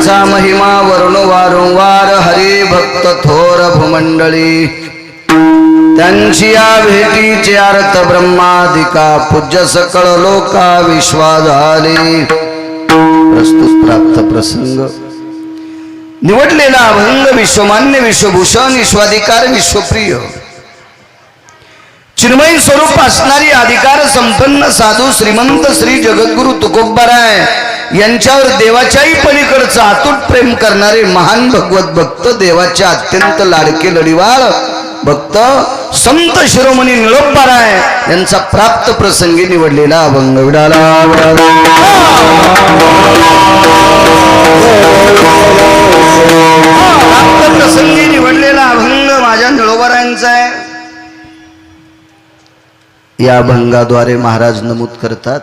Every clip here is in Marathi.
त्यांचा महिमा वर्ण वारंवार हरी भक्त थोर भूमंडळी त्यांची या भेटीचे अर्थ ब्रह्मादिका पूज्य सकळ लोका विश्वा झाले। प्रस्तुत प्राप्त प्रसंग निवडलेला अभंग विश्वमान्य विश्वभूषण विश्वाधिकार विश्वप्रिय चिन्मय स्वरूप असणारी अधिकार संपन्न साधू श्रीमंत श्री जगद्गुरु तुकोबाराय यांच्यावर देवाच्याही पलीकडचं अतूट प्रेम करणारे महान भगवत भक्त देवाचे अत्यंत लाडके लढीवाळ भक्त संत शिरोमणी निळोबाराय यांचा प्राप्त प्रसंगी निवडलेला अभंग विडाला प्राप्त प्रसंगी निवडलेला अभंग माझ्या निळोबारायांचा आहे। या अभंगाद्वारे महाराज नमूद करतात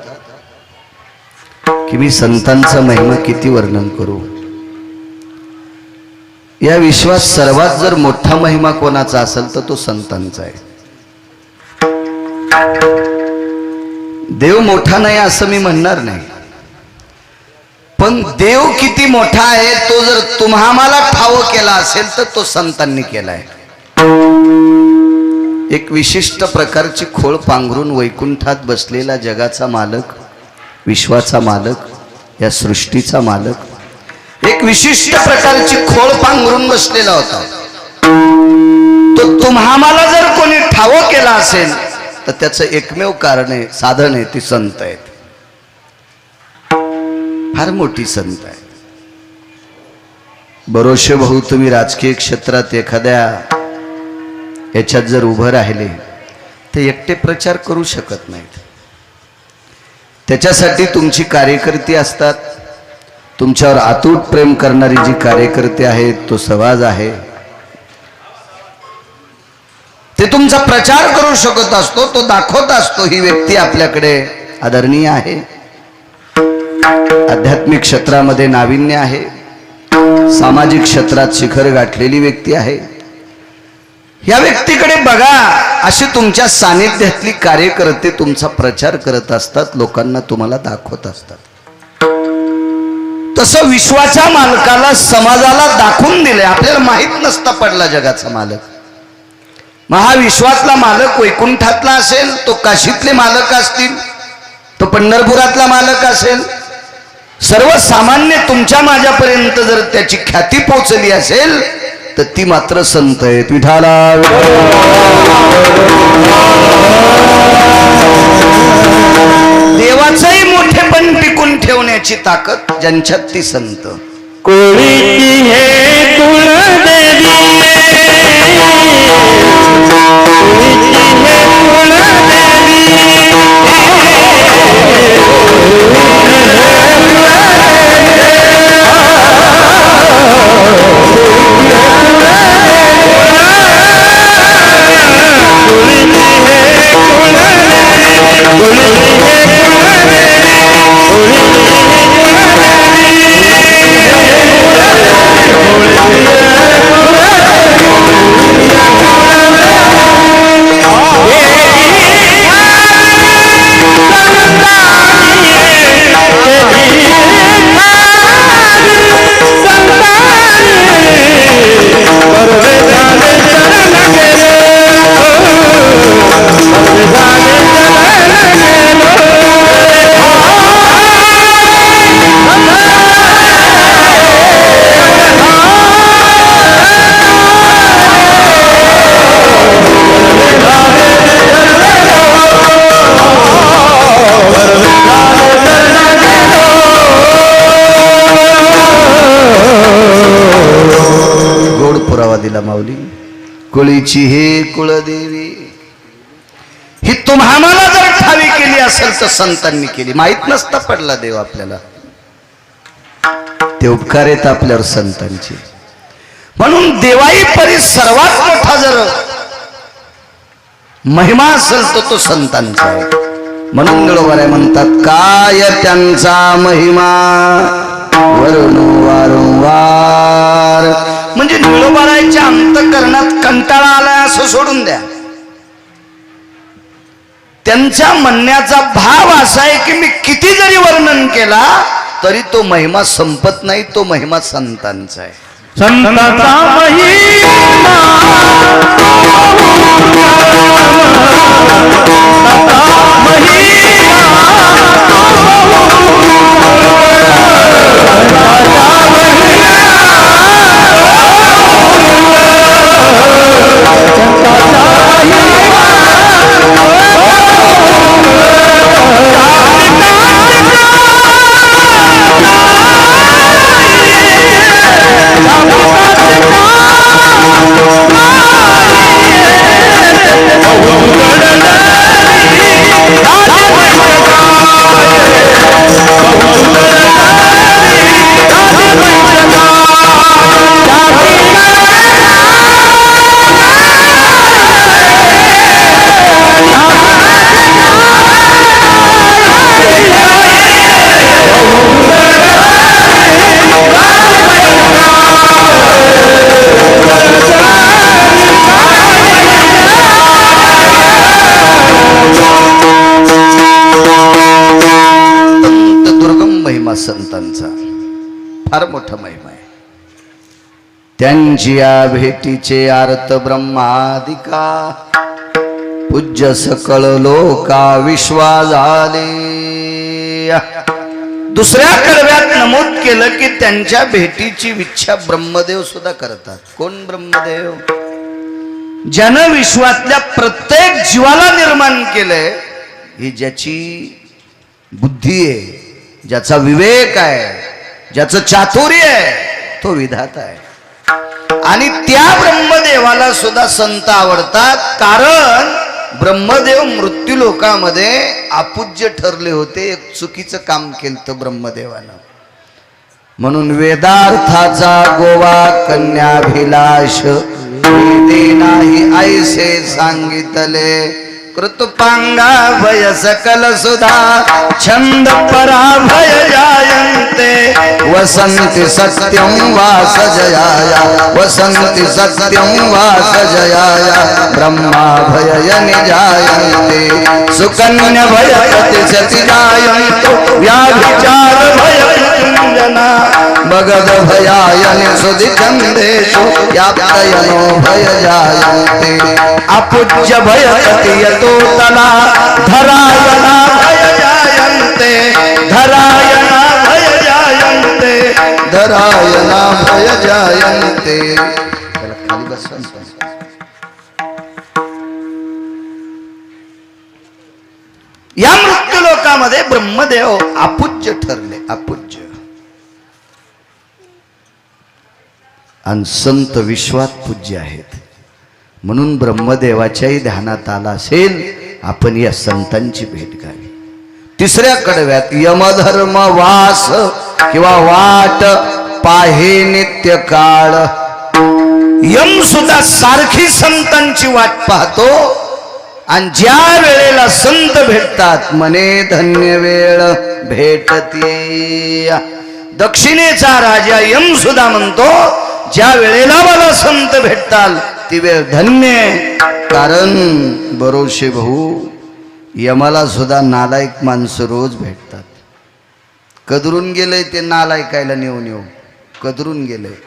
की मी संतांचा महिमा किती वर्णन करू। या विश्वात सर्वात जर मोठा महिमा कोणाचा असेल तर तो संतांचा आहे। देव मोठा नाही असं मी म्हणणार नाही, पण देव किती मोठा आहे तो जर तुम्हाला ठाव केला असेल तर तो संतांनी केलाय। एक विशिष्ट प्रकारची खोळ पांघरून वैकुंठात बसलेला जगाचा मालक विश्वाचा मालक या सृष्टीचा मालक एक विशिष्ट प्रकारची खोळ पांघरून बसलेला होता। तो तुम्हाला जर कोणी ठाव केला असेल तर त्याचं एकमेव कारण आहे साधन आहे ती संत आहेत। फार मोठी संत आहे। बरोशे भाऊ तुम्ही राजकीय क्षेत्रात एखाद्या याच्यात जर उभं राहिले तर एकटे प्रचार करू शकत नाहीत। त्याच्यासाठी तुमची कार्यकर्ती असतात, तुमच्यावर अतूट प्रेम करणारी जी कार्यकर्ते आहेत तो समाज आहे, ते तुमचा प्रचार करू शकत असतो, तो दाखवत असतो ही व्यक्ती आपल्याकडे आदरणीय आहे, आध्यात्मिक क्षेत्रामध्ये नाविन्य आहे, सामाजिक क्षेत्रात शिखर गाठलेली व्यक्ती आहे, या व्यक्तीकडे बघा अशी तुमच्या सानिध्यातली कार्यकर्ते तुमचा प्रचार करत असतात, लोकांना तुम्हाला दाखवत असतात। तसं विश्वाच्या मालकाला समाजाला दाखवून दिले। आपल्याला माहित नसता पडला जगाचा मालक, महाविश्वातला मालक वैकुंठातला असेल, तो काशीतले मालक असतील, तो पंढरपुरातला मालक असेल, सर्वसामान्य तुमच्या माझ्यापर्यंत जर त्याची ख्याती पोहोचली असेल तर ती मात्र संत आहेत। विठाला देवाचंही मोठेपण टिकून ठेवण्याची ताकद ज्यांच्यात ती संत। कोळीची हे कुलदेवी दिला माऊली। कुळीची हे कुळदेवी ही तुम्हाला जर ठावी केली असेल तर संतांनी केली। माहित नसता पडला देव आपल्याला, ते उपकार आहेत आपल्यावर संतांची। म्हणून देवाई परी सर्वात मोठा जर महिमा असेल तर तो संतांचा आहे। म्हणून निळोबाराय म्हणतात काय त्यांचा महिमा वर्ण वारंवार। म्हणजे निळोबारायच्या अंतःकरणात कंटाळा आलाय असं सोडून द्या। त्यांच्या म्हणण्याचा भाव असा आहे की मी किती जरी वर्णन केला तरी तो महिमा संपत नाही, तो महिमा संतांचा आहे. संतांचा महिमा संतांचा फार मोठा महिमा आहे. त्यांची या भेटीचे आर्त ब्रह्मादिका पूज्य सकळ लोका विश्वा झाले. दुसऱ्या कडव्यात नमूद केलं की त्यांच्या भेटीची इच्छा ब्रह्मदेव सुद्धा करतात. कोण ब्रह्मदेव? ज्यानं विश्वातल्या प्रत्येक जीवाला निर्माण केलंय, ही ज्याची बुद्धी आहे, ज्याचा विवेक आहे, ज्याचं चातुर्य आहे, तो विधाता आहे. आणि त्या ब्रह्मदेवाला सुद्धा संत आवडतात, कारण ब्रह्मदेव मृत्यू लोकामध्ये अपूज्य ठरले होते. एक चुकीचं काम केलं ब्रह्मदेवानं. म्हणून वेदार्थाचा गोवा कन्याभिलाष वेदे नाही ऐसे सांगितले. कृतपांगा भय सकल सुधा छंद पराभय जायन्ते. वसंति सत्यं वास जयाया वसंति सत्यं वास जयाया. ब्रह्मा भय निजायन्ते सुकन्या भय प्रतिशति जायन्तो. व्याभिचार भय मृत्युंजना भगद भयायन सुधि चंदेषु याप्तयनो भय जायन्ते. अपूज्य भय यतो तला धरायना भय जायन्ते. धरायना भय जायन्ते. धरायना भय जायन्ते. खाली बसवा. या मृत्यू लोकामध्ये ब्रह्मदेव अपूज्य ठरले. अपूज्य. आणि संत विश्वात पूज्य आहेत. म्हणून ब्रह्मदेवाच्याही ध्यानात आला असेल आपण या संतांची भेट घ्यावी. तिसऱ्या कडव्यात यमधर्म वास किंवा वाट पाहे नित्य काळ. यम सुद्धा सारखी संतांची वाट पाहतो. आणि ज्या वेळेला संत भेटतात मने धन्य वेळ भेटते. दक्षिणेचा राजा यम सुद्धा म्हणतो, ज्या वेळेला मला संत भेटताल ती वेळ धन्य. कारण बरोशे भाऊ, यमाला सुद्धा नालायक माणसं रोज भेटतात. कदरून गेलंय ते नालायकायला नेऊन येऊ कदरून गेलंय.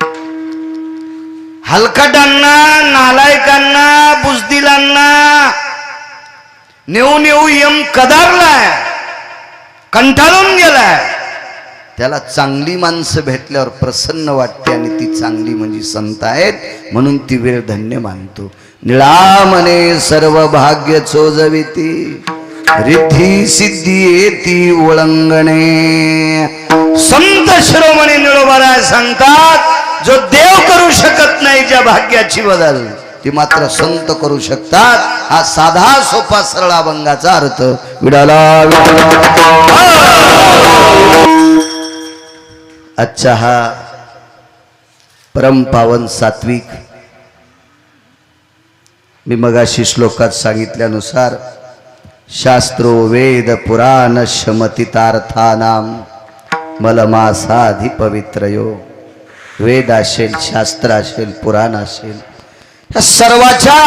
हलकटांना, नालायकांना, बुजदिलांना नेऊन येऊ यम कदारलाय, कंटाळून गेलाय. त्याला चांगली माणसं भेटल्यावर प्रसन्न वाटते आणि ती चांगली म्हणजे संत आहेत, म्हणून ती वेळ धन्य मानतो. निळा मने सर्व भाग्य चोजविती रिद्धी सिद्धी येती ओळंगणे. संत शिरोमणी निळोबाराय सांगतात, जो देव करू शकत नाही ज्या भाग्याची बदल ती मात्र संत करू शकतात. हा साधा सोपा सरळ अभंगाचा अर्थ. विडाला अच्छा हा परम पावन सात्विक. मी मगाशी श्लोकात सांगितल्यानुसार शास्त्रो वेद पुराण शमतितार्थानाम मलमासाधि पवित्रयो. वेद असेल, शास्त्र असेल, पुराण असेल, या सर्वाच्या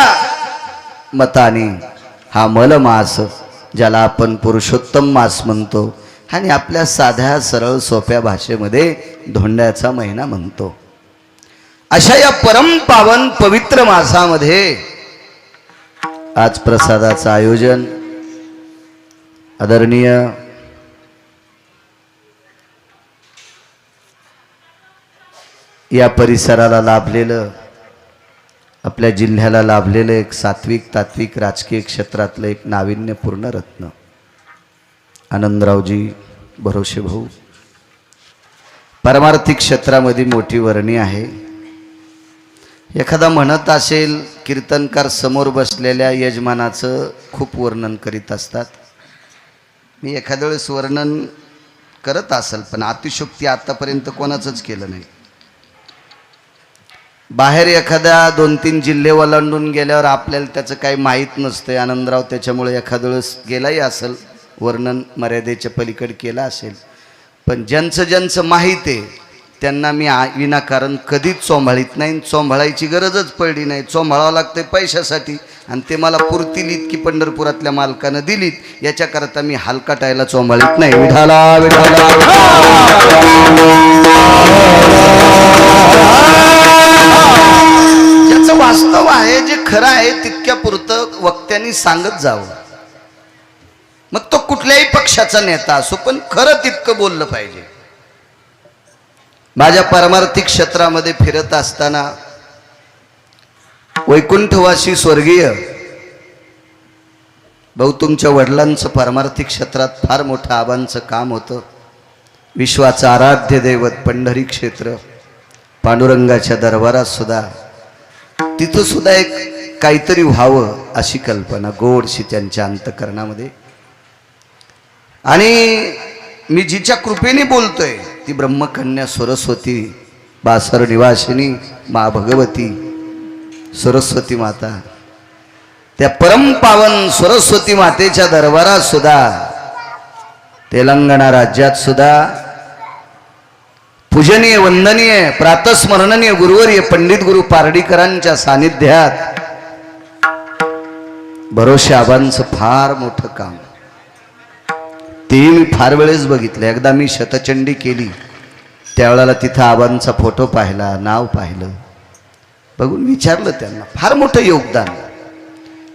मताने हा मलमास, ज्याला आपण पुरुषोत्तम मास म्हणतो, आणि आपल्या साध्या सरळ सोप्या भाषेमध्ये धोंड्याचा महिना म्हणतो. अशा या परम पावन पवित्र मासामध्ये आज प्रसादाचं आयोजन आदरणीय या परिसराला लाभलेलं, आपल्या जिल्ह्याला लाभलेलं एक सात्विक तात्विक राजकीय क्षेत्रातलं एक नाविन्यपूर्ण रत्न आनंदरावजी भरोसे भाऊ. पारमार्थिक क्षेत्रामध्ये मोठी वर्णी आहे. एखादा म्हणत असेल, कीर्तनकार समोर बसलेल्या यजमानाचं खूप वर्णन करीत असतात. मी एखाद्या वेळेस वर्णन करत असेल, पण अतिशयोक्ती आतापर्यंत कोणाचंच केलं नाही. बाहेर एखाद्या 2-3 जिल्हे ओलांडून गेल्यावर आपल्याला त्याचं काही माहीत नसतं. आनंदराव त्याच्यामुळे एखाद्या वेळेस गेलाही असेल, वर्णन मर्यादेच्या पलीकडे केलं असेल. पण ज्यांचं माहीत आहे त्यांना मी विनाकारण कधीच चोंभाळीत नाही. चोंभाळायची गरजच पडली नाही. चोंभाळावं लागतं पैशासाठी, आणि ते मला पुरतील इतकी पंढरपुरातल्या मालकानं दिलीत, याच्याकरता मी हलकाटायला चोंभाळीत नाही. विठाला विठाला ज्याचं वास्तव आहे, जे खरं आहे तितक्या पुरतं वक्त्यांनी सांगत जावं. मग तो कुठल्याही पक्षाचा नेता असो, पण खरं तितकं बोललं पाहिजे. माझ्या पारमार्थिक क्षेत्रामध्ये फिरत असताना वैकुंठवासी स्वर्गीय भाऊ, तुमच्या वडिलांचं पारमार्थिक क्षेत्रात फार मोठं आबांचं काम होतं. विश्वाचं आराध्य दैवत पंढरी क्षेत्र, पांडुरंगाच्या दरबारात सुद्धा, तिथं सुद्धा एक काहीतरी व्हावं अशी कल्पना गोडशी त्यांच्या अंतःकरणामध्ये. आणि मी जिच्या कृपेने बोलतोय ती ब्रह्मकन्या सरस्वती, बासर निवासिनी मा भगवती सरस्वती माता. त्या परम पावन सरस्वती मातेच्या दरबारात सुद्धा, तेलंगणा राज्यात सुद्धा पूजनीय वंदनीय प्रातस्मरणीय गुरुवर्य पंडित गुरु पारडीकरांच्या सानिध्यात भरोसे आबांचं फार मोठं काम. ते मी फार वेळेस बघितलं. एकदा मी शतचंडी केली, त्यावेळेला तिथं आबांचा फोटो पाहिला, नाव पाहिलं, बघून विचारलं त्यांना. फार मोठं योगदान.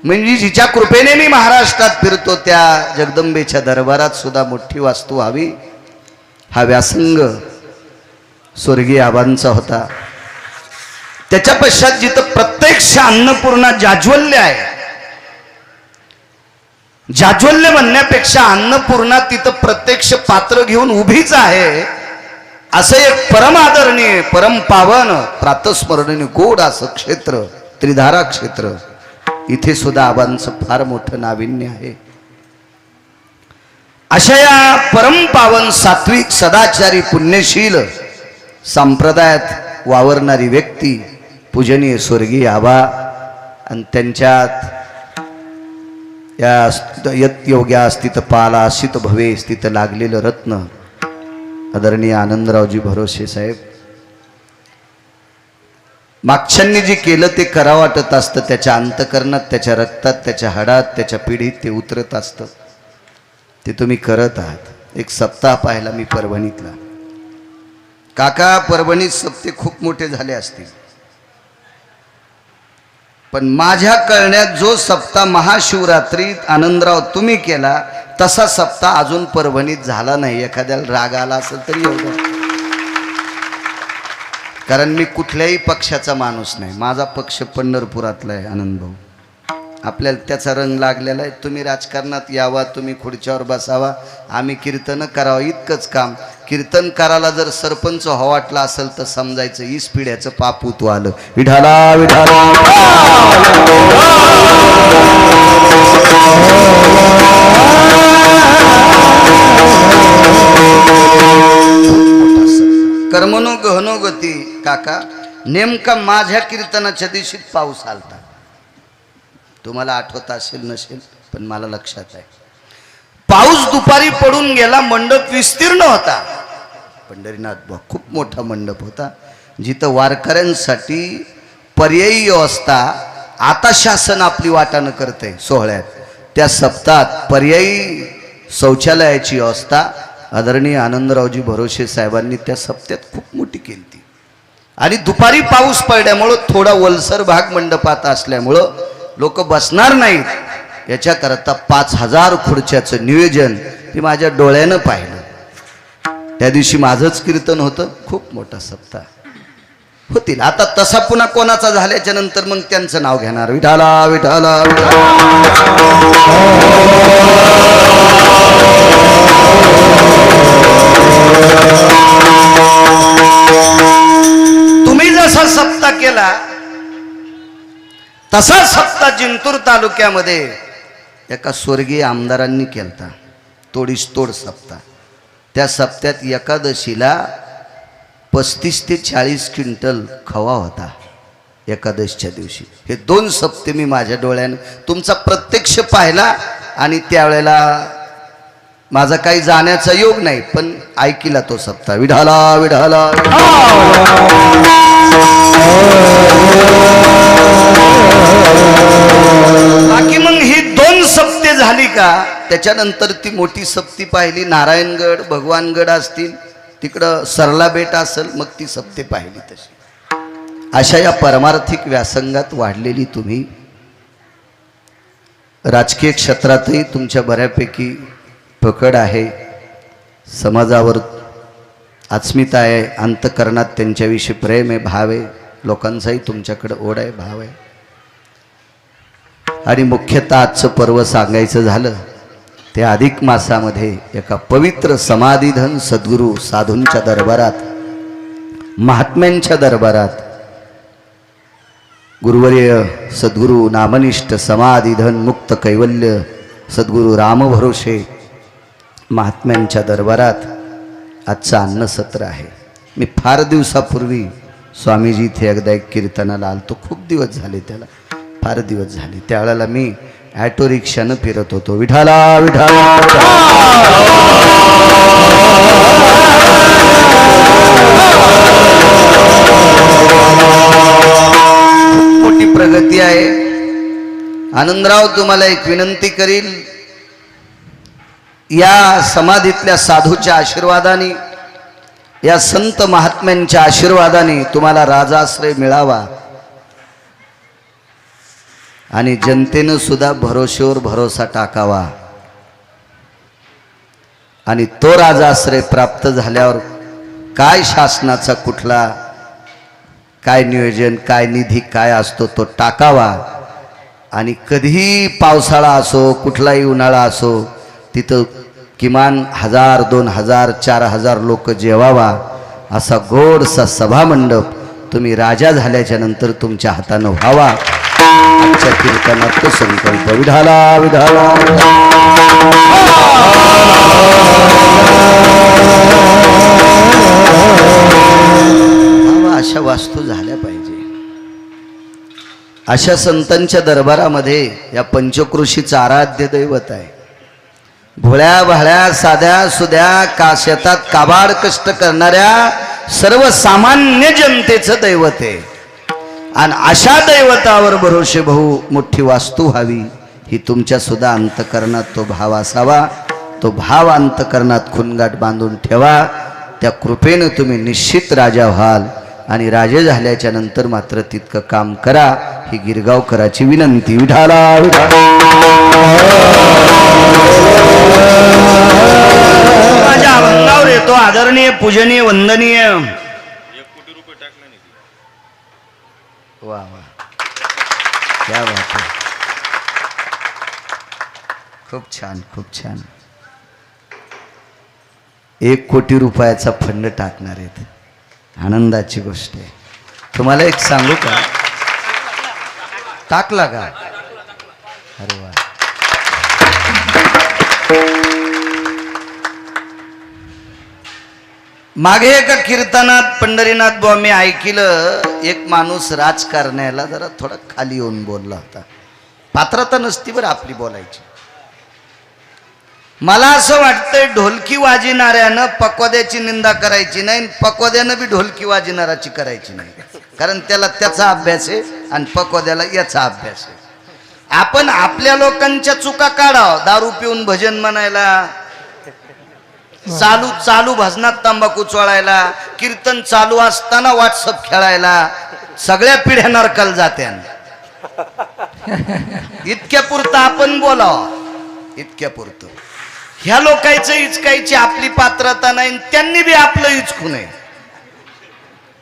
म्हणजे जिच्या कृपेने मी महाराष्ट्रात फिरतो त्या जगदंबेच्या दरबारात सुद्धा मोठी वास्तू व्हावी, हा व्यासंग स्वर्गीय आबांचा होता. त्याच्या पश्चात जिथं प्रत्यक्ष अन्नपूर्णा जाज्वल्य आहे, जाज्वल्य म्हणण्यापेक्षा अन्नपूर्णा तिथं प्रत्यक्ष पात्र घेऊन उभीच आहे, असं एक परम आदरणीय परम पावन प्रातस्मरणीय गोड असं क्षेत्र, त्रिधारा क्षेत्र, इथे सुद्धा आबांचं फार मोठं नाविन्य आहे. अशा या परम पावन सात्विक सदाचारी पुण्यशील संप्रदायात वावरणारी व्यक्ती पूजनीय स्वर्गीय आबा, आणि त्यांच्यात या यत योग्या स्थित पाला स्थित भवे स्थित लागलेलं रत्न आदरणीय आनंदरावजी भरोसे साहेब. मागच्यांनी जे केलं ते करावं वाटत असतं. त्याच्या अंतकरणात, त्याच्या रक्तात, त्याच्या हाडात, त्याच्या पिढीत ते उतरत असतं. ते तुम्ही करत आहात. एक सप्ताह पाहिला मी परभणीतला. काका, परभणीत सप्ते खूप मोठे झाले असतील, पण माझ्या कळण्यात जो सप्ताह महाशिवरात्रीत आनंदराव तुम्ही केला, तसा सप्ताह अजून परभणीत झाला नाही. एखाद्याला राग आला असेल तरी एवढं, कारण मी कुठल्याही पक्षाचा माणूस नाही. माझा पक्ष पंढरपुरातला आहे. आनंद भाऊ, आपल्याला त्याचा रंग लागलेला आहे. तुम्ही राजकारणात यावा, तुम्ही खुर्च्यावर बसावा, आम्ही कीर्तन करावं, इतकंच काम. कीर्तनकाराला जर सरपंच हो वाटला असेल तर समजायचं ईस पिढ्याचं पाप उतू आलं. विठाला विठाला कर्मनो गहनो गती. काका, नेमका माझ्या कीर्तनाच्या दिवशीत पाऊस आलता. तुम्हाला आठवत असेल नसेल, पण मला लक्षात आहे. पाऊस दुपारी पडून गेला. मंडप विस्तीर्ण होता. पंढरीनाथ खूप मोठा मंडप होता, जिथं वारकऱ्यांसाठी पर्यायी व्यवस्था आता शासन आपली वाटानं करते सोहळ्यात. त्या सप्ताहात पर्यायी शौचालयाची व्यवस्था आदरणीय आनंदरावजी भरोसे साहेबांनी त्या सप्त्यात खूप मोठी केली ती. आणि दुपारी पाऊस पडल्यामुळं थोडा ओलसर भाग मंडपात असल्यामुळं लोक बसणार नाहीत याच्याकरता 5000 खुर्च्याचं नियोजन ते माझ्या डोळ्यानं पाहिलं. त्या दिवशी माझंच कीर्तन होतं. खूप मोठा सप्ताह होतील. आता तसा पुन्हा कोणाचा झाल्याच्या नंतर मग त्यांचं नाव घेणार, विठाला विठाला तुम्ही जसा सप्ताह केला तसा सप्ताह जिंतूर तालुक्यामध्ये एका स्वर्गीय आमदारांनी केलता. तोडीस तोड सप्ताह. त्या सप्त्यात एकादशीला 35 ते 40 क्विंटल खवा होता एकादशीच्या दिवशी. हे 2 सप्ते मी माझ्या डोळ्यानं तुमचा प्रत्यक्ष पाहिला. आणि त्यावेळेला माझा काही जाण्याचा योग नाही, पण ऐकिला तो सप्ताह. विढाला विढाला बाकी मग ही 2 सप्ते झाली का त्याच्यानंतर ती मोठी सप्ती पाहिली. नारायणगड भगवानगड असतील, तिकडं सरला बेट असेल, मग ती सप्ते पाहिली. तशी अशा या परमार्थिक व्यासंगात वाढलेली तुम्ही राजकीय क्षेत्रातही तुमच्या बऱ्यापैकी पकड आहे. समाजावर आत्मीयता आहे, अंतकरणात त्यांच्याविषयी प्रेम आहे, भाव आहे. लोकांचाही तुमच्याकडे ओढ आहे, भाव आहे. आणि मुख्यतः आजचं पर्व सांगायचं झालं ते अधिक मासामध्ये एका पवित्र समाधीधन सद्गुरू साधूंच्या दरबारात, महात्म्यांच्या दरबारात गुरुवर्य सद्गुरू नामनिष्ठ समाधीधन मुक्त कैवल्य सद्गुरू रामभरोसे महात्म्यांच्या दरबारात आजचं अन्नसत्र आहे. मी फार दिवसापूर्वी स्वामीजी इथे एकदा एक कीर्तनाला आलतो. खूप दिवस झाले त्याला, फार दिवस झाले. त्यावेळेला मी ॲटो रिक्षानं फिरत होतो. विठाला विठाला मोठी प्रगती आहे. आनंदराव तुम्हाला एक विनंती करील, या समाधीतल्या साधूच्या आशीर्वादाने, या संत महात्म्यांच्या आशीर्वादाने तुम्हाला राजाश्रय मिळावा आणि जनतेनं सुद्धा भरोश्यावर भरोसा टाकावा. आणि तो राजाश्रय प्राप्त झाल्यावर काय शासनाचा कुठला काय नियोजन, काय निधी काय असतो तो टाकावा. आणि कधीही पावसाळा असो, कुठलाही उन्हाळा असो, तिथं किमान 1000, 2000, 4000 लोक जेवावा असा गोडसा सभामंडप तुम्ही राजा झाल्याच्या नंतर तुमच्या हातानं व्हावा. आजच्या कीर्तनात तो संकल्प. विढाला विढाला अशा वास्तू झाल्या पाहिजे. अशा संतांच्या दरबारामध्ये या पंचक्रोशीचं आराध्य दैवत आहे. भोळ्या भाळ्या साध्या सुद्या शेतात काबाड कष्ट करणाऱ्या सर्वसामान्य जनतेचं दैवत आहे. आणि अशा दैवतावर भरोसे भाऊ मोठी वास्तू व्हावी ही तुमच्या सुद्धा अंतकरणात तो भाव असावा. तो भाव अंतकरणात खुणगाठ बांधून ठेवा. त्या कृपेनं तुम्ही निश्चित राजा व्हाल. आणि राजे झाल्याच्या नंतर मात्र तितकं काम करा ही गिरगावकराची विनंती. विठाला माझ्या अभंगावर येतो आदरणीय पूजनीय वंदनीय. वा वा क्या बात आहे. खूप छान खूप छान. 1 कोटी रुपयाचा फंड टाकणार आहेत. आनंदाची गोष्ट आहे. तुम्हाला एक सांगू का, टाकला का? अरे वा. मागे एका कीर्तनात पंढरीनाथ बुवा मी ऐकलं, एक माणूस राजकारण्याला जरा थोडा खाली येऊन बोलला होता. पात्रता नसती बरं आपली बोलायची. मला असं वाटतंय ढोलकी वाजविणाऱ्यानं पक्वाद्याची निंदा करायची नाही, पक्वाद्यानं बी ढोलकी वाजविणाराची करायची नाही. कारण त्याला त्याचा अभ्यास आहे आणि पक्वाद्याला याचा अभ्यास आहे. आपण आपल्या लोकांच्या चुका काढावं. दारू पिऊन भजन म्हणायला चालू चालू भजनात तंबाखू चोळायला, कीर्तन चालू असताना व्हॉट्सअप खेळायला, सगळ्या पिढ्या नरकाला जात्या. इतक्या पुरतं आपण बोलावं, इतक्या पुरतं. ह्या लोकांचं इचकायची आपली पात्रता नाही, त्यांनी बी आपलं इचकू नये.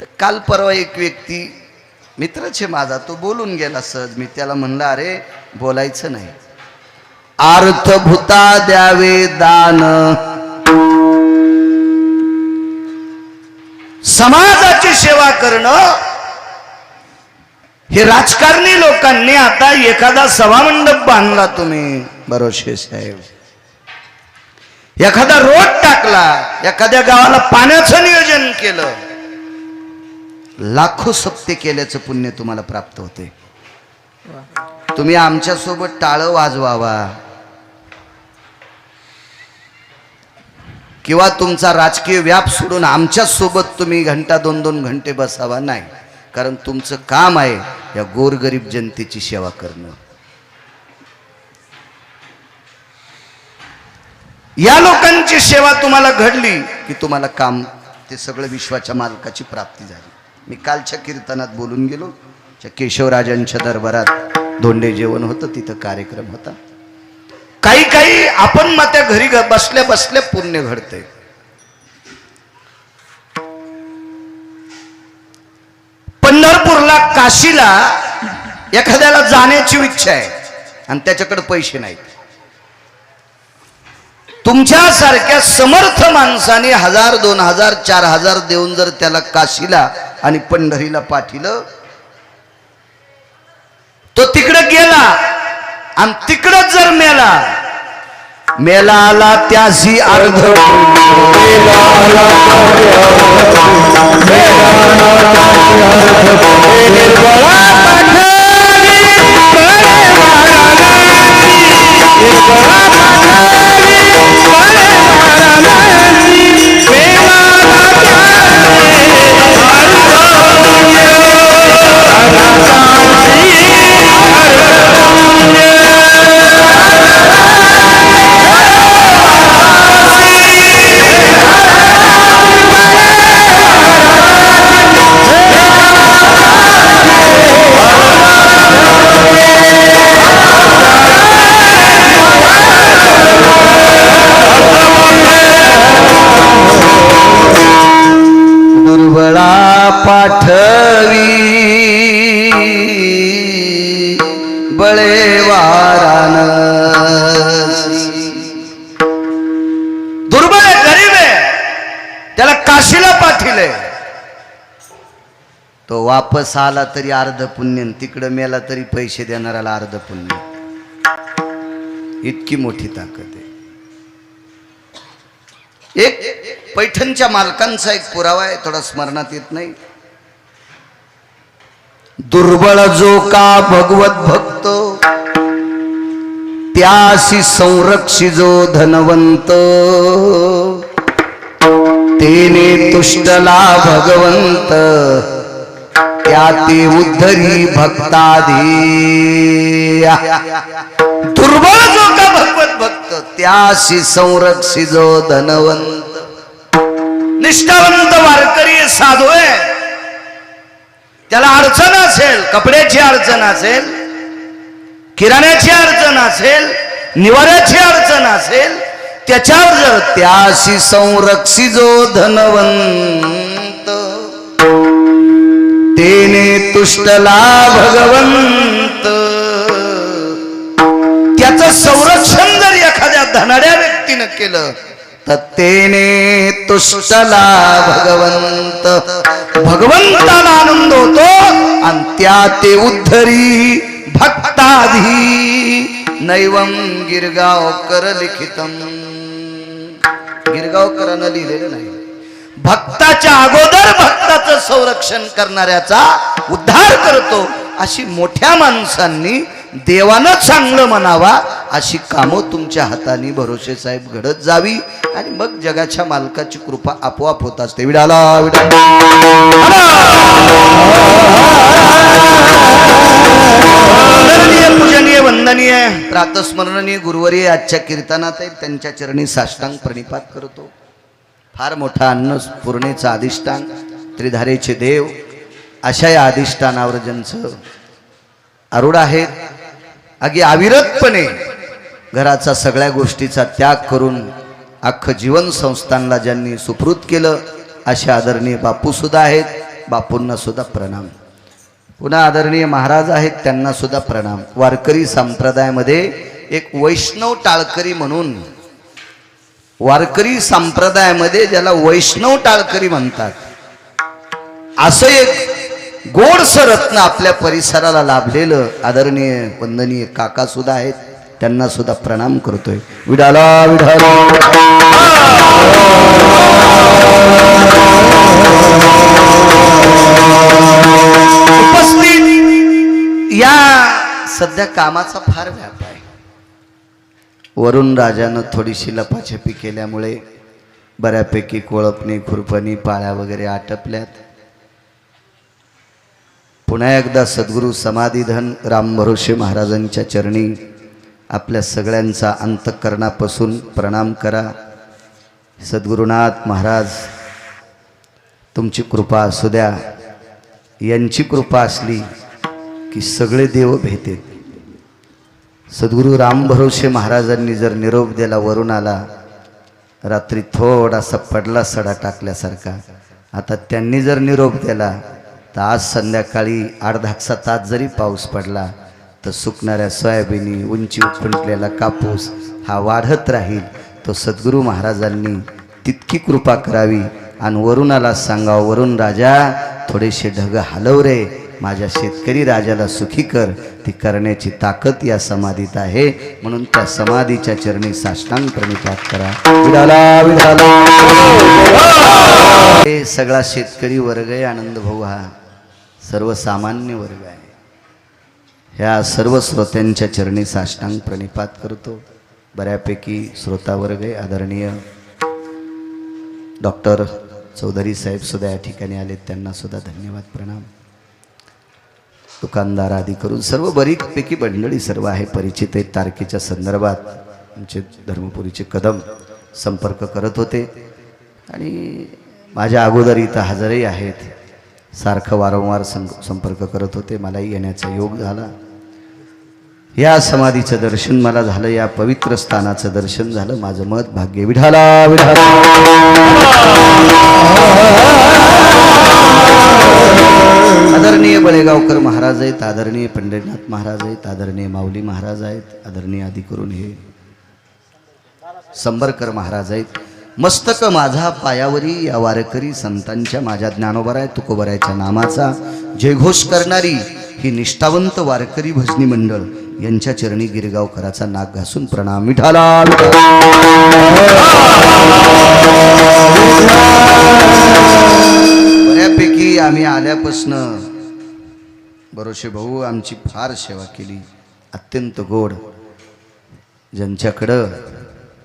तर काल परवा एक व्यक्ती मित्रच आहे माझा, तो बोलून गेला सहज. मी त्याला म्हणलं, अरे बोलायचं नाही, अर्थभूता द्यावे दान, समाजाची सेवा करणं. हे राजकारणी लोकांनी आता एखादा सभामंडप बांधला, तुम्ही भरोसे साहेब, एखादा रोड टाकला, एखाद्या गावाला पाण्याचं नियोजन केलं, लाखो सप्ते केल्याचं पुण्य तुम्हाला प्राप्त होते. तुम्ही आमच्या सोबत टाळं वाजवावा किंवा तुमचा राजकीय व्याप सोडून आमच्या सोबत तुम्ही घंटा 2-2 घंटे बसावा नाही. कारण तुमचं काम आहे या गोरगरीब जनतेची सेवा करणं. या लोकांची सेवा तुम्हाला घडली की तुम्हाला काम ते सगळं विश्वाच्या मालकाची प्राप्ती झाली. मी कालच्या कीर्तनात बोलून गेलो, केशवराजांच्या दरबारात धोंडे जेवण होतं, तिथं कार्यक्रम होता. काही काही आपण मग त्या घरी बसल्या बसल्या पुण्य घडते. पंढरपूरला, काशीला एखाद्याला जाण्याची इच्छा आहे आणि त्याच्याकडे पैसे नाहीत. तुमच्यासारख्या समर्थ माणसाने 1000, 2000, 4000 देऊन जर त्याला काशीला आणि पंढरीला पाठिलं, तो तिकडे गेला आणि तिकडच जर मेला, मेला आला त्याशी अर्ध, पाठवी बळेवारान. दुर्बळ आहे, गरीब आहे, त्याला काशीला पाठिले, तो वापस आला तरी अर्ध पुण्य, तिकडं मेला तरी पैसे देणाऱ्याला अर्ध पुण्य. इतकी मोठी ताकद आहे. एक पैठणच्या मालकांचा एक पुरावा आहे, थोडा स्मरणात येत नाही. दुर्बळ जो का भगवत भक्त, त्याशी संरक्षी जो धनवंत, तेने तुष्टला भगवंत, त्या ते उद्धरी भक्ताधी. दुर्बळ जो का भगवत भक्त, त्याशी संरक्षी जो धनवंत. निष्ठावंत वारकरी साधू आहे, त्याला अडचण असेल, कपड्याची अडचण असेल, किराण्याची अडचण असेल, निवाऱ्याची अडचण असेल, त्याच्यावर जर त्याशी संरक्षी जो धनवंत, तेने तुष्टला भगवंत. त्याचं संरक्षण जर एखाद्या धनाड्या व्यक्तीनं केलं तर तेने तुष्टला भगवंत. भगवंताला आनंद होतो आणि त्या ते उद्धरी भक्ताधी. नैवम गिरगावकर लिखितम. गिरगावकरांना लिहिलेलं नाही. भक्ताच्या अगोदर भक्ताचं संरक्षण करणाऱ्याचा उद्धार करतो. अशी मोठ्या माणसांनी देवानं चांगलं म्हणावा अशी कामं तुमच्या हाताने भरोसे साहेब घडत जावी आणि मग जगाच्या मालकाची कृपा आपोआप होत असते. विडाला पूजनीय वंदनीय प्रातस्मरणीय गुरुवारी आजच्या कीर्तनात त्यांच्या चरणी साष्टांग प्रणिपात करतो. फार मोठा अन्नपूर्णेचा अधिष्ठान, त्रिधारेचे देव, अशा या अधिष्ठानावर ज्यांचं आरूढ आहेत, अगदी अविरतपणे घराचा सगळ्या गोष्टीचा त्याग करून अख्खं जीवन संस्थानला ज्यांनी सुपूर्द केलं, असे आदरणीय बापू सुद्धा आहेत. बापूंना सुद्धा प्रणाम. पुन्हा आदरणीय महाराज आहेत, त्यांना सुद्धा प्रणाम. वारकरी संप्रदायामध्ये एक वैष्णव टाळकरी म्हणून, वारकरी संप्रदायामध्ये ज्याला वैष्णव टाळकरी म्हणतात, असं एक गोडसं रत्न आपल्या परिसराला लाभलेलं आदरणीय वंदनीय काका सुद्धा आहेत, त्यांना सुद्धा प्रणाम करतोय. विडाला विडाला उपस्थित या सध्या कामाचा फार व्याप आहे. वरुण राजानं थोडीशी लपाछपी केल्यामुळे बऱ्यापैकी कोळपणी, खुरपणी, पाळ्या वगैरे आटपल्यात. पुन्हा एकदा सद्गुरू समाधीधन राम भरोसे महाराजांच्या चरणी आपल्या सगळ्यांचा अंतःकरणापासून प्रणाम करा. सद्गुरुनाथ महाराज तुमची कृपा असू द्या. यांची कृपा असली की सगळे देव भेटेत. सद्गुरू राम भरोसे महाराजांनी जर निरोप दिला वरुणाला, रात्री थोडासा पडला सडा टाकल्यासारखा, आता त्यांनी जर निरोप दिला तर आज संध्याकाळी 8-10 तास जरी पाऊस पडला तर सुकणाऱ्या सोयाबीनी, उंची उफंटलेला कापूस हा वाढत राहील. तो सद्गुरू महाराजांनी तितकी कृपा करावी आणि वरुणाला सांगावं, वरुण राजा थोडेसे ढग हलव रे, माझ्या शेतकरी राजाला सुखी कर. ती करण्याची ताकद या समाधीत आहे, म्हणून त्या समाधीच्या चरणी साष्टांग प्रणिपात करा. विडाला विडाला. हे सगळा शेतकरी वर्ग आहे, आनंद भाऊ हा सर्वसामान्य वर्ग आहे. ह्या सर्व श्रोत्यांच्या चरणी साष्टांग प्रणिपात करतो. बऱ्यापैकी श्रोतावर्ग आहे. आदरणीय डॉक्टर चौधरी साहेब सुद्धा या ठिकाणी आलेत, त्यांना सुद्धा धन्यवाद प्रणाम. दुकानदार आदी करून सर्व बरीपैकी मंडळी सर्व आहे परिचित आहेत. तारखेच्या संदर्भात आमचे धर्मपुरीचे कदम संपर्क करत होते आणि माझ्या अगोदर इथं हजरही आहेत. सारखं वारंवार संपर्क करत होते. मलाही येण्याचा योग झाला. या समाधीचं दर्शन मला झालं, या पवित्र स्थानाचं दर्शन झालं. माझं मत भाग्य. विठाला विठाला. आदरणीय बळेगावकर महाराज आहेत, आदरणीय पंढरीनाथ महाराज आहेत, आदरणीय माऊली महाराज आहेत, आदरणीय आदी करून हे संबरकर महाराज आहेत. मस्तक माझा पायावरी या वारकरी संतांच्या, माझ्या ज्ञानोबराय तुकोबरायच्या नामाचा जयघोष करणारी ही निष्ठावंत वारकरी भजनी मंडळ यांच्या चरणी गिरगावकराचा नाक घासून प्रणाम. विठाला. बऱ्यापैकी आम्ही आल्यापासनं भरोसे भाऊ आमची फार सेवा केली, अत्यंत गोड. ज्यांच्याकडं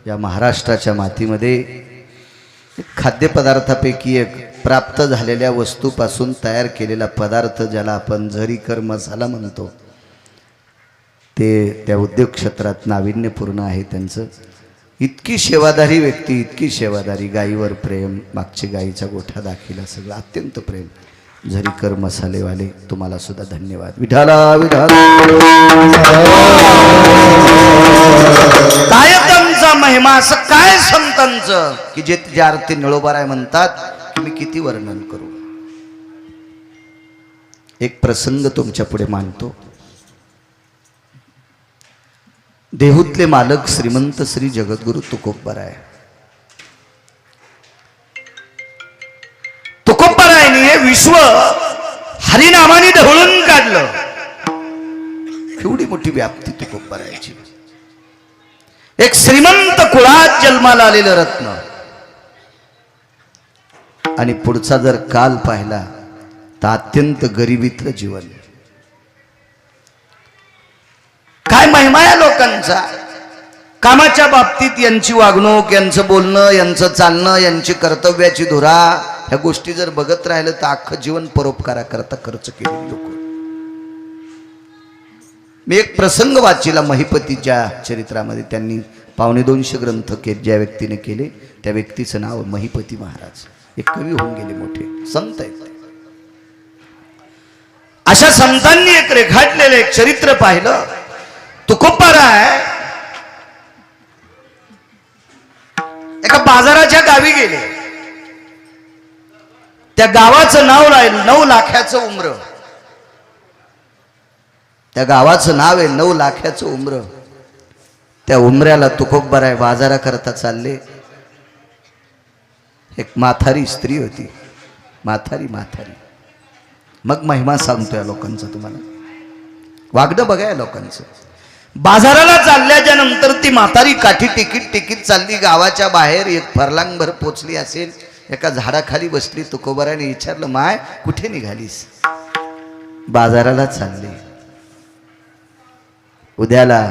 या महाराष्ट्राच्या मातीमध्ये खाद्यपदार्थापैकी एक प्राप्त झालेल्या वस्तूपासून तयार केलेला पदार्थ ज्याला आपण झरीकर मसाला म्हणतो, ते त्या उद्योग क्षेत्रात नाविन्यपूर्ण आहे त्यांचं. इतकी सेवादारी व्यक्ती, इतकी सेवादारी. गाईवर प्रेम, मागची गाईचा गोठा दाखिला, सगळं अत्यंत प्रेम. झरीकर मसालेवाले तुम्हाला सुद्धा धन्यवाद. विठाला विठाला. काय त्यांचा महिमा, असं काय संतांचं की जे तिच्या आरती निळोबाराय म्हणतात की मी किती वर्णन करू. एक प्रसंग तुमच्या पुढे मांडतो. देहूतले मालक श्रीमंत श्री जगद्गुरु तुकोबराय. तुकोबरायने हे विश्व हरिनामाने ढवळून काढलं. एवढी मोठी व्याप्ती तुकोबरायची. एक श्रीमंत कुळात जन्माला आलेलं रत्न. आणि पुढचा जर काल पाहिला तर अत्यंत गरिबीतलं जीवन. काय महिमा या लोकांचा. कामाच्या बाबतीत यांची वागणूक, यांचं बोलणं, यांचं चालणं, यांची कर्तव्याची धुरा, ह्या गोष्टी जर बघत राहिलं तर अख्खं जीवन परोपकाराकरता खर्च केलेली लोक. मी एक प्रसंग वाचिला महिपतीच्या चरित्रामध्ये. त्यांनी 250 ग्रंथ ज्या व्यक्तीने केले त्या व्यक्तीचं नाव महिपती महाराज. एक कवी होऊन गेले, मोठे संत आहेत. अशा संतांनी एक रेखाटलेलं एक चरित्र पाहिलं. तुकोबाराय एका बाजाराच्या गावी गेले. त्या गावाचं नाव राहील 9 लाखाचं उमर. त्या गावाचं नाव आहे 9 लाखाचं उमर. त्या उमऱ्याला तुकोबाराय बाजाराकरता चालले. एक म्हातारी स्त्री होती, म्हातारी. मग महिमा सांगतोय लोकांचा, तुम्हाला वागणं बघा या लोकांचं. बाजाराला चालल्याच्या नंतर ती म्हातारी काठी टिकीत चालली. गावाच्या बाहेर एक फरलांगभर पोचली असेल, एका झाडाखाली बसली. तुकोबाराने विचारलं, माय कुठे निघालीस? बाजाराला चालली. उद्याला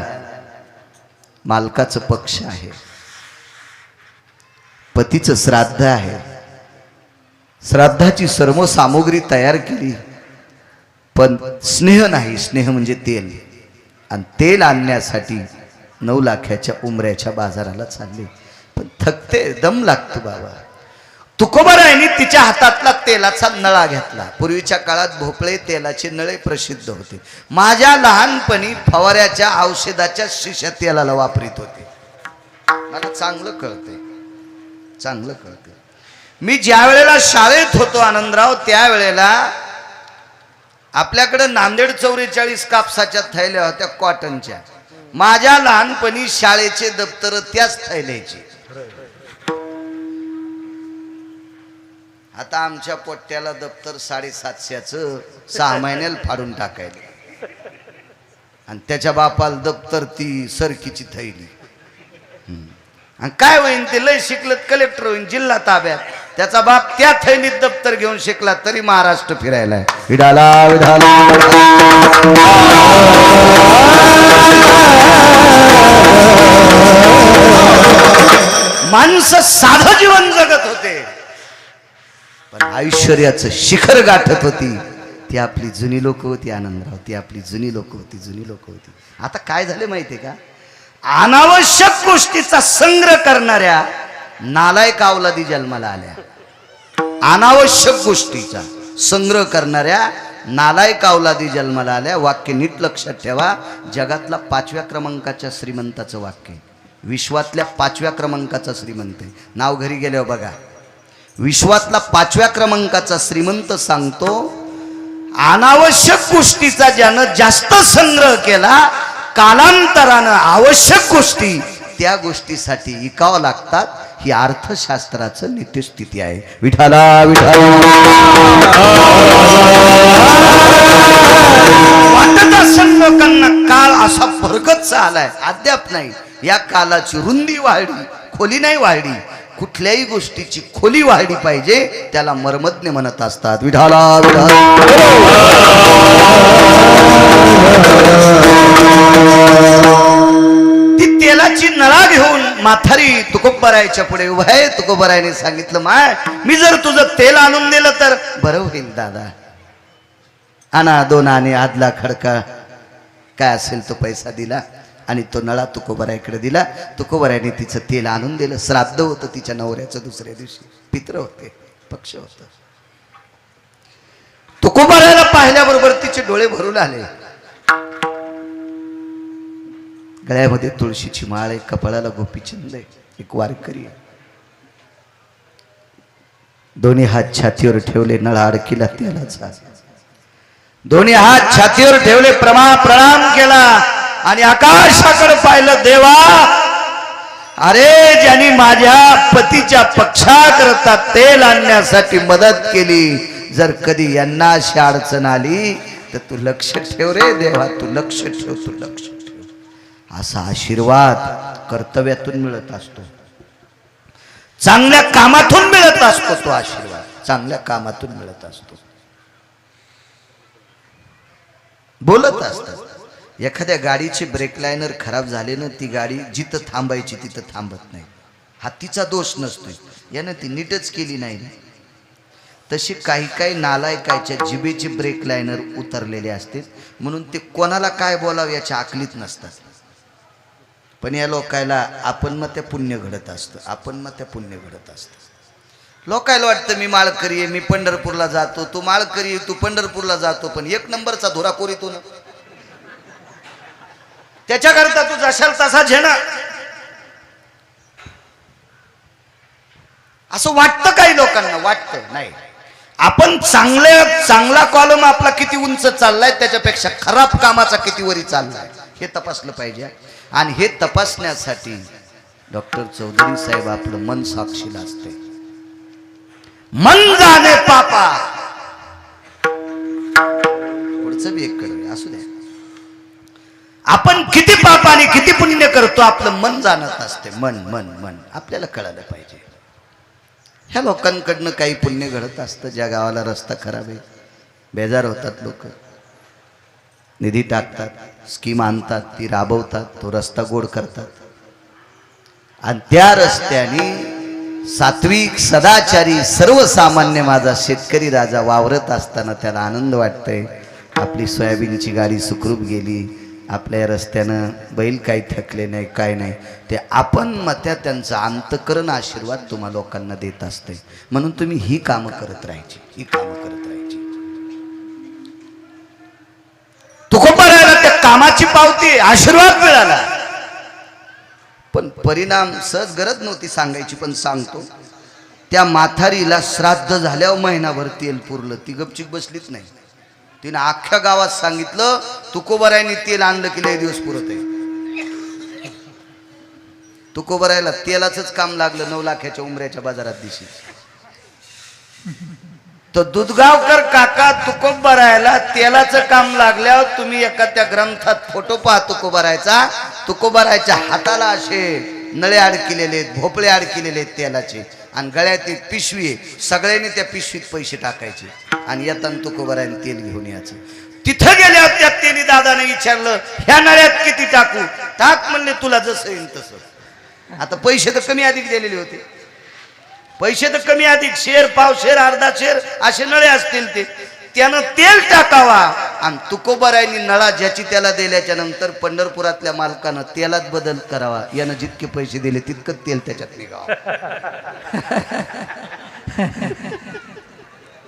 मालकाचं पक्ष आहे, पतीचं श्राद्ध आहे. श्राद्धाची सर्व सामुग्री तयार केली, पण स्नेह नाही. स्नेह म्हणजे तेल, आणि तेल आणण्यासाठी 9 लाखाच्या उमऱ्याच्या बाजाराला चालले. पण थकते, दम लागतो बाबा. तुकोबारायांनी तिच्या हातातला तेलाचा नळा घेतला. पूर्वीच्या काळात भोपळे तेलाचे नळे प्रसिद्ध होते. माझ्या लहानपणी फवाऱ्याच्या औषधाच्या शिश्या तेलाला वापरीत होते. मला चांगलं कळते. मी ज्या वेळेला शाळेत होतो आनंदराव, त्यावेळेला आपल्याकडे नांदेड 44 कापसाच्या थैल्या होत्या कॉटनच्या. माझ्या लहानपणी शाळेचे दप्तर त्याच थैल्याचे. आता आमच्या पोट्ट्याला दप्तर 750चं 6 महिन्याला फाडून टाकायला, आणि त्याच्या बापाला दप्तर ती सरकीची थैली. आणि काय होईन, ते लय शिकलं कलेक्टर होईन, जिल्हा ताब्यात. त्याचा बाप त्या थैलीत दप्तर घेऊन शिकला तरी महाराष्ट्र फिरायला. विडाला माणसं साधं जीवन जगत होते, पण ऐश्वर्याचं शिखर गाठत होती. ती आपली जुनी लोक होती आनंदराव. ती आपली जुनी लोक होती. आता काय झाले माहितीये का? अनावश्यक गोष्टीचा संग्रह करणाऱ्या नालायक अवलादी जन्माला आल्या. अनावश्यक गोष्टीचा संग्रह करणाऱ्या नालायक अवलादी जन्माला आल्या. वाक्य नीट लक्षात ठेवा. जगातला 5व्या क्रमांकाच्या श्रीमंताचं वाक्य, विश्वातल्या 5व्या क्रमांकाचा श्रीमंत आहे. नाव घरी गेल्यावर बघा. विश्वातला 5व्या क्रमांकाचा श्रीमंत सांगतो, अनावश्यक गोष्टीचा ज्यानं जास्त संग्रह केला, कालांतरानं आवश्यक गोष्टी त्या गोष्टीसाठी विकावं लागतात. ही अर्थशास्त्राचं नित्यस्थिती आहे. विठाला वाटत असेल लोकांना काळ असा भरगत चाललाय, अद्याप नाही. या कालाची रुंदी वाढली, खोली नाही वाढली. कुठल्याही गोष्टीची खोली वाढली पाहिजे, त्याला मर्मज्ञ म्हणत असतात. विठाला ती तेलाची नळा घेऊन म्हातारी तुकोबारायच्या पुढे उभा आहे. तुकोबारायने सांगितलं, माय मी जर तुझं तेल आणून दिलं तर बरं होईल दादा. आणा 2 आणे, आदला खडका काय असेल तो पैसा दिला, आणि तो नळा तुकोबारायकडे दिला. तुकोबारायने तिचं तेल आणून दिलं. श्राद्ध होतं तिच्या नवऱ्याचं. दुसऱ्या दिवशी पित्र होते, पक्ष होत. तुकोबारायला पाहिल्याबरोबर तिचे डोळे भरून आले. गळ्यामध्ये तुळशीची माळ आहे, कपाळाला गोपीचंद आहे, एक वारकरी आहे. दोन्ही हात छातीवर ठेवले, नळा अडकीला तेलाचा. दोन्ही हात छातीवर ठेवले, प्रणाम केला आणि आकाशाकडे पाहिलं. देवा, अरे ज्यांनी माझ्या पतीच्या पक्षाकरता तेल आणण्यासाठी मदत केली, जर कधी यांना अशी अडचण आली तर तू लक्ष ठेव रे देवा, तू लक्ष ठेव. असा आशीर्वाद कर्तव्यातून मिळत असतो, चांगल्या कामातून मिळत असतो. तो आशीर्वाद चांगल्या कामातून मिळत असतो. बोलत असतात. एखाद्या गाडीचे ब्रेक लायनर खराब झाले ना, ती गाडी जिथं थांबायची तिथं थांबत नाही. हा तिचा दोष नसतोय, यानं ती नीटच केली नाही. तशी काही काही नालायकाच्या जिभेचे ब्रेक लायनर उतरलेले असते, म्हणून ते कोणाला काय बोलावं याच्या आकलीत नसतात. पण या लोकायला आपण मग त्या पुण्य घडत असतं, आपण मग त्या पुण्य घडत असतं. लोकायला वाटतं मी माळकरी आहे, मी पंढरपूरला जातो, तू माळकरी आहे, तू पंढरपूरला जातो, पण एक नंबरचा धुराखोर येतो ना, त्याच्याकरता तू जशाल तसा झेना. असं वाटतं काही लोकांना, वाटतं नाही. आपण चांगला कॉलम आपला किती उंच चाललाय त्याच्यापेक्षा खराब कामाचा किती वरी चाललाय हे तपासलं पाहिजे. आणि हे तपासण्यासाठी डॉक्टर चौधरी साहेब आपलं मन साक्षीला असते. मन जाणे पापा, पुढचं बी एक कडवे असू द्या. आपण किती पाप आणि किती पुण्य करतो आपलं मन जाणत असते. मन मन मन आपल्याला कळालं पाहिजे. ह्या लोकांकडनं काही पुण्य घडत असतं. ज्या गावाला रस्ता खराब आहे बेजार होतात लोक, निधी टाकतात, स्कीम आणतात, ती राबवतात, तो रस्ता गोड करतात. आणि त्या रस्त्याने सात्विक सदाचारी सर्वसामान्य माझा शेतकरी राजा वावरत असताना त्याला आनंद वाटतोय. आपली सोयाबीनची गाडी सुखरूप गेली, आपल्या या रस्त्यानं बैल काही थकले नाही, काय नाही. ते आपण मत्या त्यांचा अंतकरण आशीर्वाद तुम्हा लोकांना देत असते. म्हणून तुम्ही ही कामं करत राहायची, ही कामं करत राहायची. तुकोबारायला त्या कामाची पावती आशीर्वाद मिळाला, पण परिणाम सहज गरज नव्हती सांगायची, पण सांगतो. त्या म्हातारीला श्राद्ध झाल्यावर महिनाभर तेल पुरलं, ती गपचिक बसलीच नाही. तिने अख्ख्या गावात सांगितलं तुकोबारायने तेल आणलं की लय दिवस पुरत आहे. तुकोबारायला तेलाचंच काम लागलं 9 लाखाच्या उमऱ्याच्या बाजारात दिशी. तर दुधगावकर काका तुकोबारायला तेलाचं काम लागल्यावर तुम्ही एखाद्या ग्रंथात फोटो पहा तुकोबारायचा, तुकोबारायच्या हाताला असे नळे अडकिलेले आहेत, भोपळे अडकिलेले आहेत तेलाचे, आणि गळ्यात एक पिशवी आहे. सगळ्यांनी त्या पिशवीत पैसे टाकायचे आणि येताना तुकोबारायने तेल घेऊन यायचं. तिथं गेल्यावर त्या तेली दादाने विचारलं ह्या नळ्यात किती टाकू? टाक म्हणले तुला जसं येईल तसं. आता पैसे तर कमी अधिक दिलेले होते, पैसे तर कमी अधिक, शेर पाव शेर अर्धा शेर असे नळे असतील ते. त्यानं तेल टाकावा आणि तुकोबारायनी नळा ज्याची त्याला दिल्याच्या नंतर पंढरपुरातल्या मालकानं तेलात बदल करावा. यानं जितके पैसे दिले तितकं तेल त्याच्यात निघावं.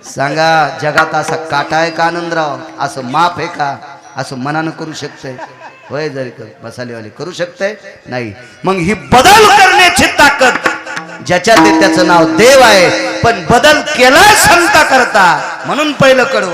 सांगा जगात असा काटा आहे का आनंदराव? असं माफ आहे का? असं मनानं करू शकतंय होय? जरी मसालेवाले करू शकतंय नाही. मग ही बदल करण्याची ताकद ज्याच्यात आहे त्याचं नाव देव आहे. पण बदल केला संता करता, म्हणून पहिलं कडवं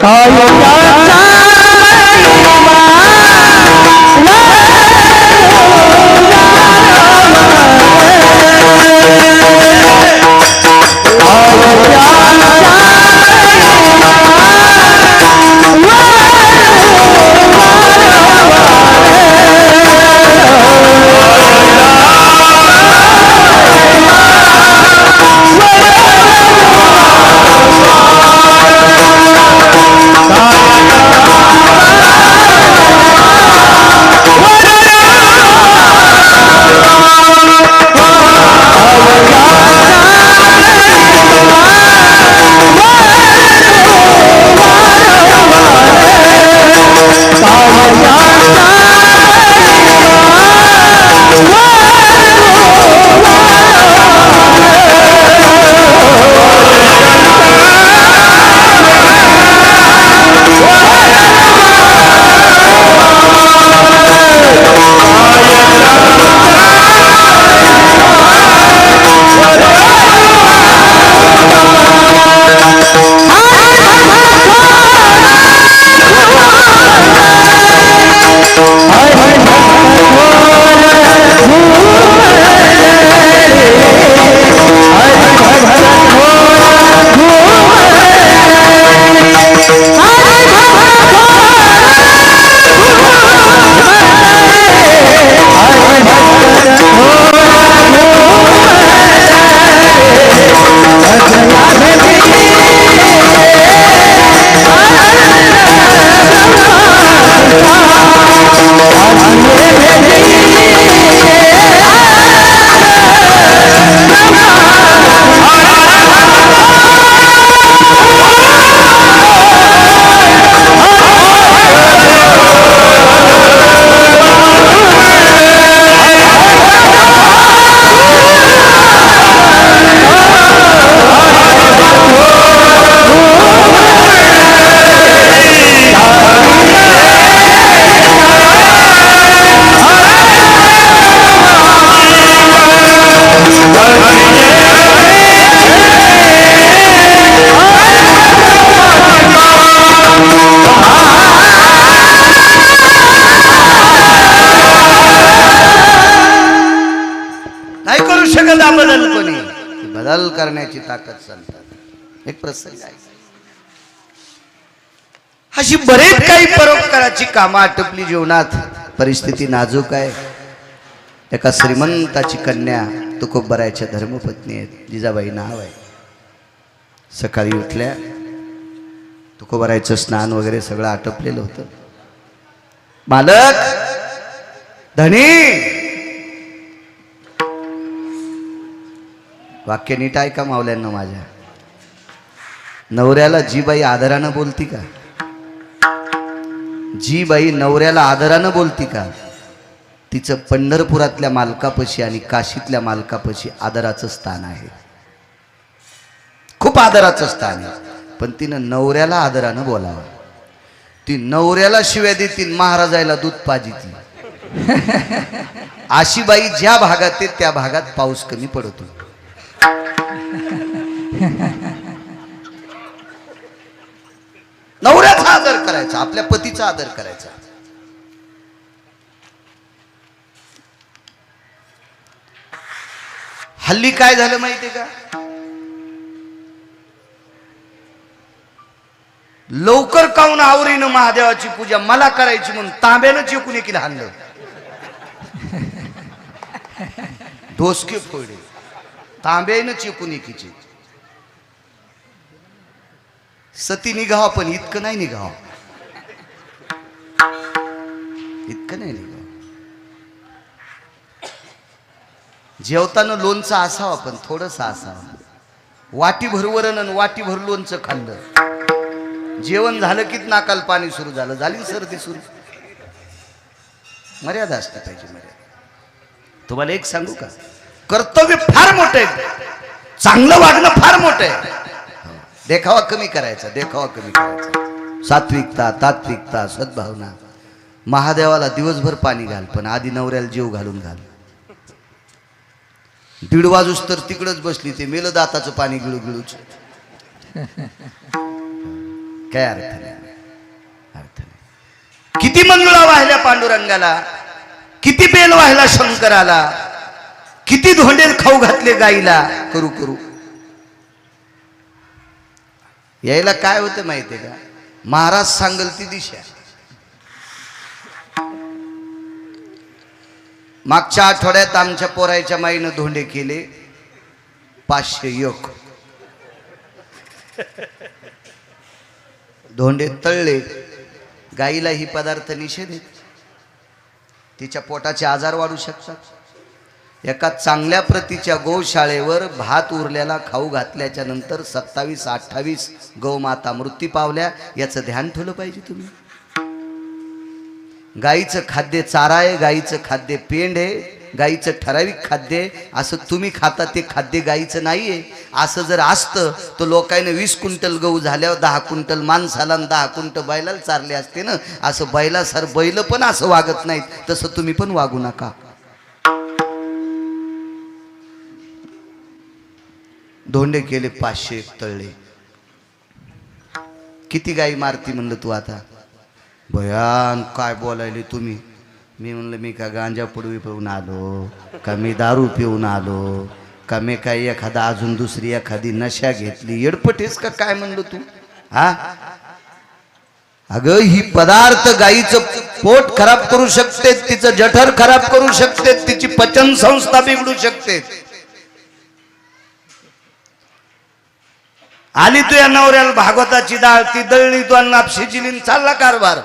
करण्याची ताकद सांगतात. एक प्रसंग आहे, अशी बरेच काही परोपकाराची कामं आटपली जीवनात. परिस्थिती नाजूक आहे. एका श्रीमंताची कन्या तुकोबरायच्या धर्मपत्नी आहेत, जिजाबाई नाव आहे. सकाळी उठल्या, तुकोबरायचं स्नान वगैरे सगळं आटपलेलं होतं. मालक, धनी, वाक्य नीट ऐका मावल्यांना माझ्या. नवऱ्याला जी बाई आदरानं बोलती का, जी बाई नवऱ्याला आदरानं बोलती का, तिचं पंढरपुरातल्या मालकापशी आणि काशीतल्या मालकापशी आदराचं स्थान आहे. खूप आदराचं स्थान आहे. पण तिनं नवऱ्याला आदरानं बोलावं. ती नवऱ्याला शिव्या देतील, महाराजाला दूध पाजिती. अशी बाई ज्या भागात आहे त्या भागात पाऊस कमी पडतो. नवऱ्याचा आदर करायचा, आपल्या पतीचा आदर करायचा. हल्ली काय झालं माहितीये का, लवकर काऊन आवरीनं महादेवाची पूजा मला करायची म्हणून तांब्यानं चिकून एकीला हाणलं, डोसके फोडले, तांब्यानं चिकून एकीची. सती निघावा, पण इतकं नाही निघावं, इतकं नाही निघावं. जेवताना लोणचं असावं, पण थोडंस असावं. वाटी भर वरण आणि वाटी भर लोणचं खाल्लं, जेवण झालं की नाकाल पाणी सुरू झालं, झाली सर्दी सुरू. मर्यादा असते पाहिजे, मर्यादा. तुम्हाला एक सांगू का, कर्तव्य फार मोठं आहे, चांगलं वागणं फार मोठं आहे. देखावा कमी करायचा, देखावा कमी करायचा. सात्विकता, तात्विकता, सद्भावना. महादेवाला दिवसभर पाणी घाल, पण आधी नवऱ्याला जीव घालून घाल. 1:30 वाजूस तर तिकडच बसली, ते मेलं दाताचं पाणी गिळू गिळूच. काय अर्थ नाही, अर्थ नाही. किती मंजुळा वाहिल्या पांडुरंगाला, किती बेल वाहिला शंकराला, किती धोंडे खाऊ घातले गाईला. करू करू यायला काय होतं माहितीये का, महाराज सांगल ती दिशा. मागच्या आठवड्यात आमच्या पोरायच्या माईनं धोंडे केले 501. धोंडे तळले. गाईला ही पदार्थ निषेध आहेत, तिच्या पोटाचे आजार वाढू शकतात. एका चांगल्या प्रतीच्या गोशाळेवर भात उरलेला खाऊ घातल्याच्या नंतर 27-28 गौमाता मृत्यू पावल्या. याचं ध्यान ठेवलं पाहिजे तुम्ही. गाईचं खाद्य चारा आहे, गाईचं खाद्य पेंड आहे, गाईचं ठराविक खाद्य आहे. असं तुम्ही खाता ते खाद्य गाईचं नाही आहे. असं जर असतं तर लोकांनी 20 क्विंटल गहू झाल्यावर 10 क्विंटल माणसाला आणि 10 क्विंटल बैलाला चारले असते ना. असं बैलासार बैल पण असं वागत नाहीत, तसं तुम्ही पण वागू नका. धोंडे केले 501 तळले. किती गाई मारती म्हणलं तू आता. भयान काय बोलायले तुम्ही. मी म्हणलं मी का गांजा पुडवी पिऊन आलो का, मी दारू पिऊन आलो का, मी काय एखादा अजून दुसरी एखादी नशा घेतली, येडपटेस का काय म्हणलं तू. हा अगं, ही पदार्थ गाईचं पोट खराब करू शकते, तिचं जठर खराब करू शकते, तिची पचन संस्था बिघडू शकते. आली तू या नवऱ्याला भागवताची डाळ, ती दळली तू अन्न शिजिलीन चालला कारभार.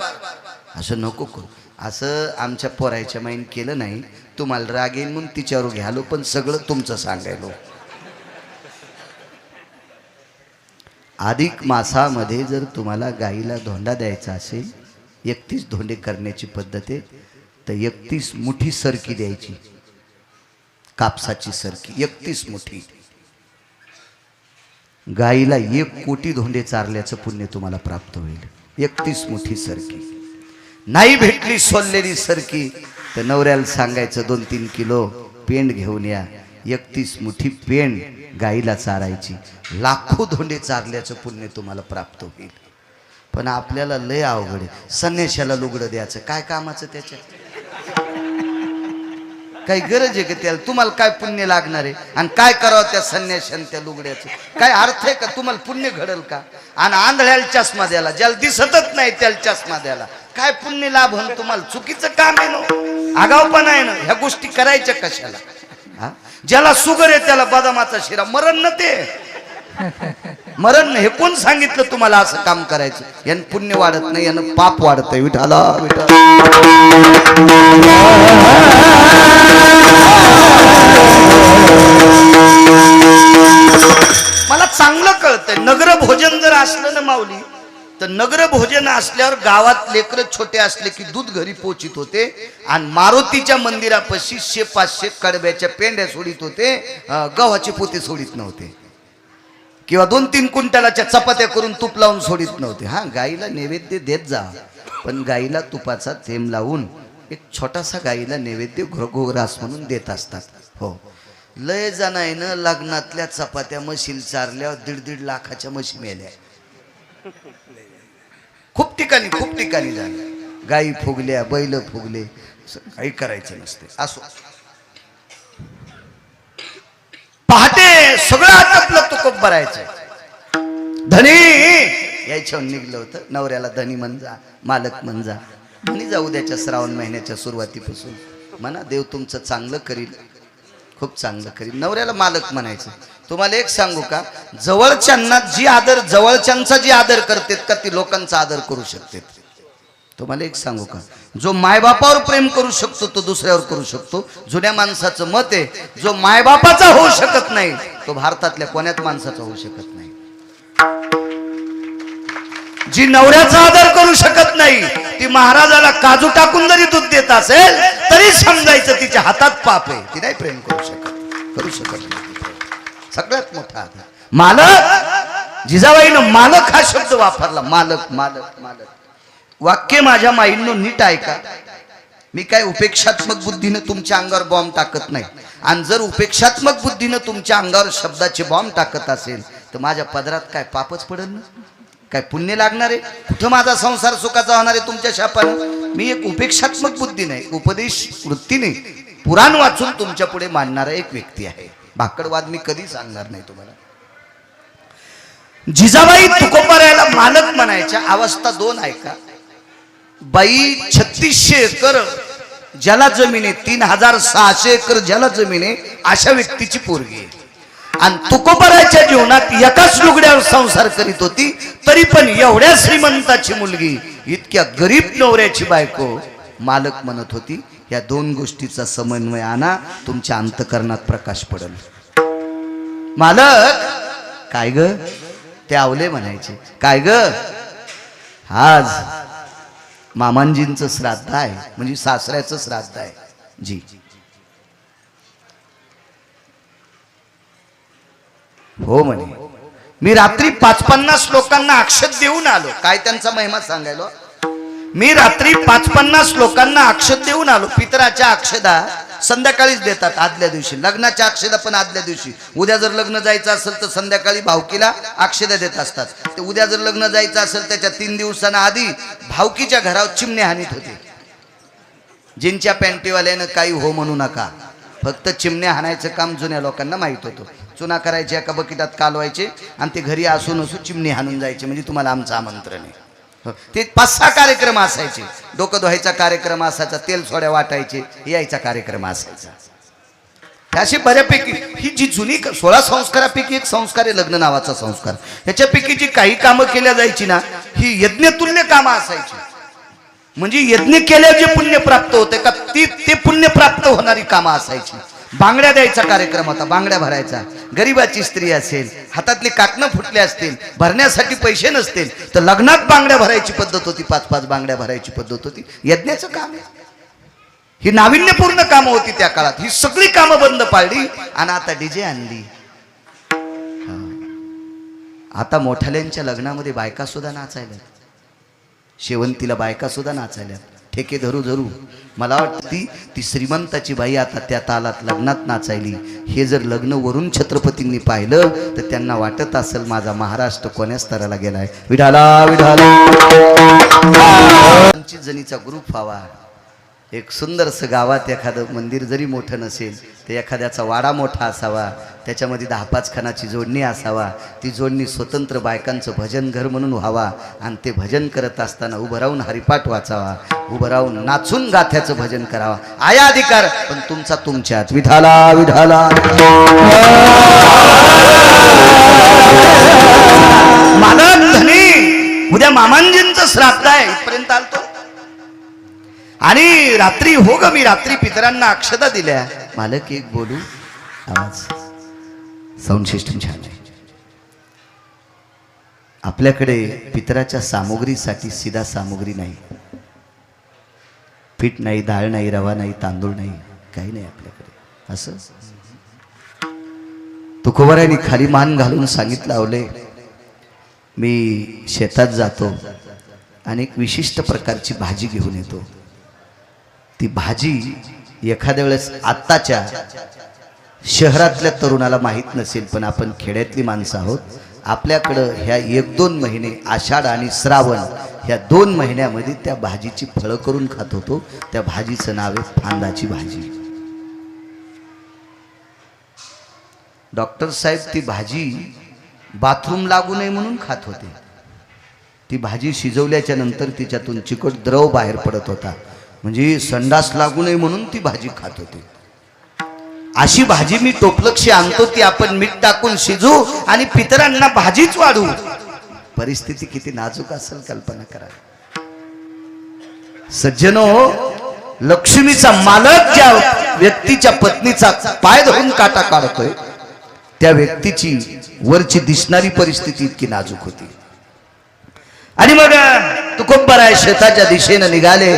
असं नको करू. असं आमच्या पोरायच्या माईन केलं नाही. तुम्हाला राग येईल म्हणून तिच्यावर घ्यालो, पण सगळं तुमचं सांगायलो. अधिक मासामध्ये जर तुम्हाला गाईला धोंडा द्यायचा असेल, 31 धोंडे करण्याची पद्धत आहे. तर 31 मुठी सरकी द्यायची, कापसाची सरकी 31 मुठी. गाईला 1 कोटी धोंडे चारल्याचं पुण्य तुम्हाला प्राप्त होईल. 31 मुठी सरकी. नाही भेटली सोललेली सरकी तर नवऱ्याला सांगायचं 2-3 किलो पेंड घेऊन या. 31 मुठी पेंड गाईला चारायची. लाखो धोंडे चारल्याचं पुण्य तुम्हाला प्राप्त होईल. पण आपल्याला लय अवघड आहे. संन्याशाला लुगडं द्यायचं काय कामाचं त्याच्यात. काही गरज आहे का त्याला? तुम्हाला काय पुण्य लागणार आहे? आणि काय करावं त्या संन्याशान त्या लुगड्याचं? काय अर्थ आहे का? तुम्हाला पुण्य घडल का? आणि आंधळ्याला चष्मा द्याला, ज्याला दिसतच नाही त्याला चष्मा द्याला, काय पुण्य लाभ होऊन तुम्हाला? चुकीचं काम आहे ना, आगावपणा आहे ना. ह्या गोष्टी करायच्या कशाला? हा, ज्याला शुगर आहे त्याला बदामाचा शिरा, मरण न ते मरण. हे कोण सांगितलं तुम्हाला असं काम करायचं? यानं पुण्य वाढत नाही, यानं पाप वाढतंय. विठाला विठा. मला चांगलं कळतंय, नगर भोजन जर असलं ना माऊली, तर नगर भोजन असल्यावर गावात लेकर छोटे असले की दूध घरी पोचित होते आणि मारुतीच्या मंदिरापाशी 100-500 कडब्याच्या पेंड्या सोडित होते, गव्हाचे पोते सोडित नव्हते, किंवा 2-3 क्विंटलाच्या चपात्या करून तूप लावून सोडित नव्हते. हा, गाईला नैवेद्य देत जा, पण गाईला तुपाचा थेंब लावून एक छोटासा गाईला नैवेद्य घोग्रास म्हणून देत असतात. हो, लय जणांना लग्नातल्या चपात्या मशील चारल्यावर 1.5 लाखाच्या मशी मेल्या. खूप ठिकाणी झालं. गाई फुगल्या, बैल फुगले, काही करायचं नसते. असो, पहाटे सगळं आटपलं, तुकोब भरायचं. धनी यायच्या निघलं होतं. नवऱ्याला धनी म्हणजा, मालक म्हणजा. धनी जाऊ द्याच्या श्रावण महिन्याच्या सुरुवातीपासून म्हणा, देव तुमचं चांगलं करील, खूप चांगलं करील. नवऱ्याला मालक म्हणायचं. तुम्हाला एक सांगू का, जवळच्यांना जी आदर, जवळच्यांचा जी आदर करतात का ती लोकांचा आदर करू शकते. तुम्हाला एक सांगू का, जो मायबापावर प्रेम करू शकतो तो दुसऱ्यावर करू शकतो. जुन्या माणसाचं मत आहे, जो मायबापाचा होऊ शकत नाही तो भारतातल्या कोण्यात माणसाचा होऊ शकत नाही. जी नवऱ्याचा आदर करू शकत नाही ती महाराजाला काजू टाकून जरी दूध देत असेल तरी समजायचं तिच्या हातात पाप आहे, ती नाही प्रेम करू शकत नाही. सगळ्यात मोठा आदर मालक. जिजाबाईनं मालक हा शब्द वापरला. मालक मालक मालक. वाक्य माझ्या माईंनो नीट ऐका. मी काय उपेक्षात्मक बुद्धीनं तुमच्या अंगावर बॉम्ब टाकत नाही, आणि जर उपेक्षात्मक बुद्धीनं तुमच्या अंगावर शब्दाचे बॉम्ब टाकत असेल तर माझ्या पदरात काय पापच पडेल ना? काय पुण्य लागणार आहे? कुठं माझा संसार सुखाचा होणार आहे तुमच्या शापानं? मी एक उपेक्षात्मक बुद्धी नाही, उपदेश वृत्तीने पुराण वाचून तुमच्या पुढे मांडणारा एक व्यक्ती आहे. भाकडवाद मी कधी सांगणार नाही तुम्हाला. जिजाबाई तुकोबारायला मालक म्हणायच्या. अवस्था 2 ऐका. बाई 3600 एकर ज्याला जमीन आहे, 3600 एकर ज्याला जमीन आहे, अशा व्यक्तीची पोरगी आहे. आणि तुकोबारायच्या जीवनात एकाच लुगड्यावर संसार करीत होती, तरी पण एवढ्या श्रीमंताची मुलगी इतक्या गरीब नवऱ्याची बायको मालक म्हणत होती. या 2 गोष्टीचा समन्वय आणा, तुमच्या अंतकरणात प्रकाश पडेल. मालक काय ग? ते आवले म्हणायचे. काय ग? आज मामांजींचं श्राद्ध आहे, म्हणजे सासऱ्याचं श्राद्ध आहे. जी हो म्हणे. मी रात्री 550 लोकांना अक्षत देऊन आलो. काय त्यांचा महिमा सांगायलो. मी रात्री 550 लोकांना अक्षत देऊन आलो. पितराच्या अक्षदा संध्याकाळीच देतात, आदल्या दिवशी. लग्नाच्या अक्षदा पण आदल्या दिवशी. उद्या जर लग्न जायचं असेल तर संध्याकाळी भावकीला अक्षदा देत असतात. ते उद्या जर लग्न जायचं असेल त्याच्या 3 दिवसांना आधी भावकीच्या घरावर चिमणे हानीत होते. जिंच्या पॅन्टीवाल्यानं काही हो म्हणू नका, फक्त चिमणे हाणायचं काम जुन्या लोकांना माहित होतं. चुना करायचे, एका बकेटात कालवायचे आणि ते घरी असू नसू चिमणी हाणून जायचे, म्हणजे तुम्हाला आमचं आमंत्रण आहे. ते 5-6 कार्यक्रम असायचे. डोकं धुवायचा कार्यक्रम असायचा, तेल सोड्या वाटायचे, यायचा कार्यक्रम असायचा. अशी बऱ्यापैकी ही जी जुनी 16 संस्कारापैकी एक संस्कार आहे लग्न नावाचा संस्कार. ह्याच्यापैकी जी काही कामं केल्या जायची ना, ही यज्ञतुल्य कामं असायची. म्हणजे यज्ञ केल्यावर जे पुण्य प्राप्त होते का ते पुण्य प्राप्त होणारी कामं असायची. बांगड्या द्यायचा कार्यक्रम होता, बांगड्या भरायचा. गरीबाची स्त्री असेल, हातातले काकणं फुटले असतील, भरण्यासाठी पैसे नसतील तर लग्नात बांगड्या भरायची पद्धत होती. 5-5 बांगड्या भरायची पद्धत होती. यज्ञाचं काम आहे. ही नाविन्यपूर्ण कामं होती त्या काळात. ही सगळी कामं बंद पाडली आणि आता डीजे आणली. आता मोठ्याल्यांच्या लग्नामध्ये बायका सुद्धा नाचायला, शेवंतीला बायका सुद्धा नाचायला, ठेके धरू धरू. मला वाटतं ती श्रीमंताची बाई आता त्या तालात लग्नात नाचायली. हे जर लग्न वरून छत्रपतींनी पाहिलं तर त्यांना वाटत असेल माझा महाराष्ट्र कोण्या स्तराला गेलाय. विढाला विढाला जणीचा ग्रुप व्हावा. एक सुंदरसं गावात एखादं मंदिर जरी मोठं नसेल तर एखाद्याचा वाडा मोठा असावा, त्याच्यामध्ये 10-5 खणाची जोडणी असावा, ती जोडणी स्वतंत्र बायकांचं भजन घर म्हणून व्हावा आणि ते भजन करत असताना उभं राहून हरिपाठ वाचावा, उभं राहून नाचून गाथ्याचं भजन करावा. आया अधिकार पण तुमचा तुमच्यात. विठाला विठाला मालक धनी, उद्या मामांजींचं श्राद्ध आहे, इथपर्यंत आलतो. आणि रात्री हो ग मी रात्री पितरांना अक्षता दिल्या. मालक एक बोलू, आवाज साऊंड सिस्टम छान आहे. आपल्याकडे पितराच्या सामुग्रीसाठी सीधा सामुग्री नाही, पीठ नाही, डाळ नाही, रवा नाही, तांदूळ नाही, काही नाही आपल्याकडे. असं तुकोबारायांनी खाली मान घालून सांगितलं, आवले मी शेतात जातो आणि एक विशिष्ट प्रकारची भाजी घेऊन येतो. ती भाजी एखाद्या वेळेस आत्ताच्या शहरातल्या तरुणाला माहीत नसेल, पण आपण खेड्यातली माणसं आहोत. आपल्याकडं ह्या 1-2 महिने आषाढ आणि श्रावण ह्या 2 महिन्यामध्ये त्या भाजीची फळं करून खात होतो. त्या भाजीचं नाव आहे फांदाची भाजी. डॉक्टर साहेब ती भाजी बाथरूम लागू नये म्हणून खात होते. ती भाजी शिजवल्याच्या नंतर तिच्यातून चिकट द्रव बाहेर पडत होता, म्हणजे संडास लागू नये म्हणून ती भाजी खात होती. अशी भाजी मी टोपलक्षी आणतो, ती आपण मीठ टाकून शिजू आणि पितरांना भाजीच वाढू. परिस्थिती किती नाजूक असेल कल्पना करा. सज्जनो, लक्ष्मीचा मालक ज्या व्यक्तीच्या पत्नीचा पाय धरून काटा काढतोय त्या व्यक्तीची वरची दिसणारी परिस्थिती इतकी नाजूक होती. आणि मग तुकोबराय शेताच्या दिशेनं निघाले.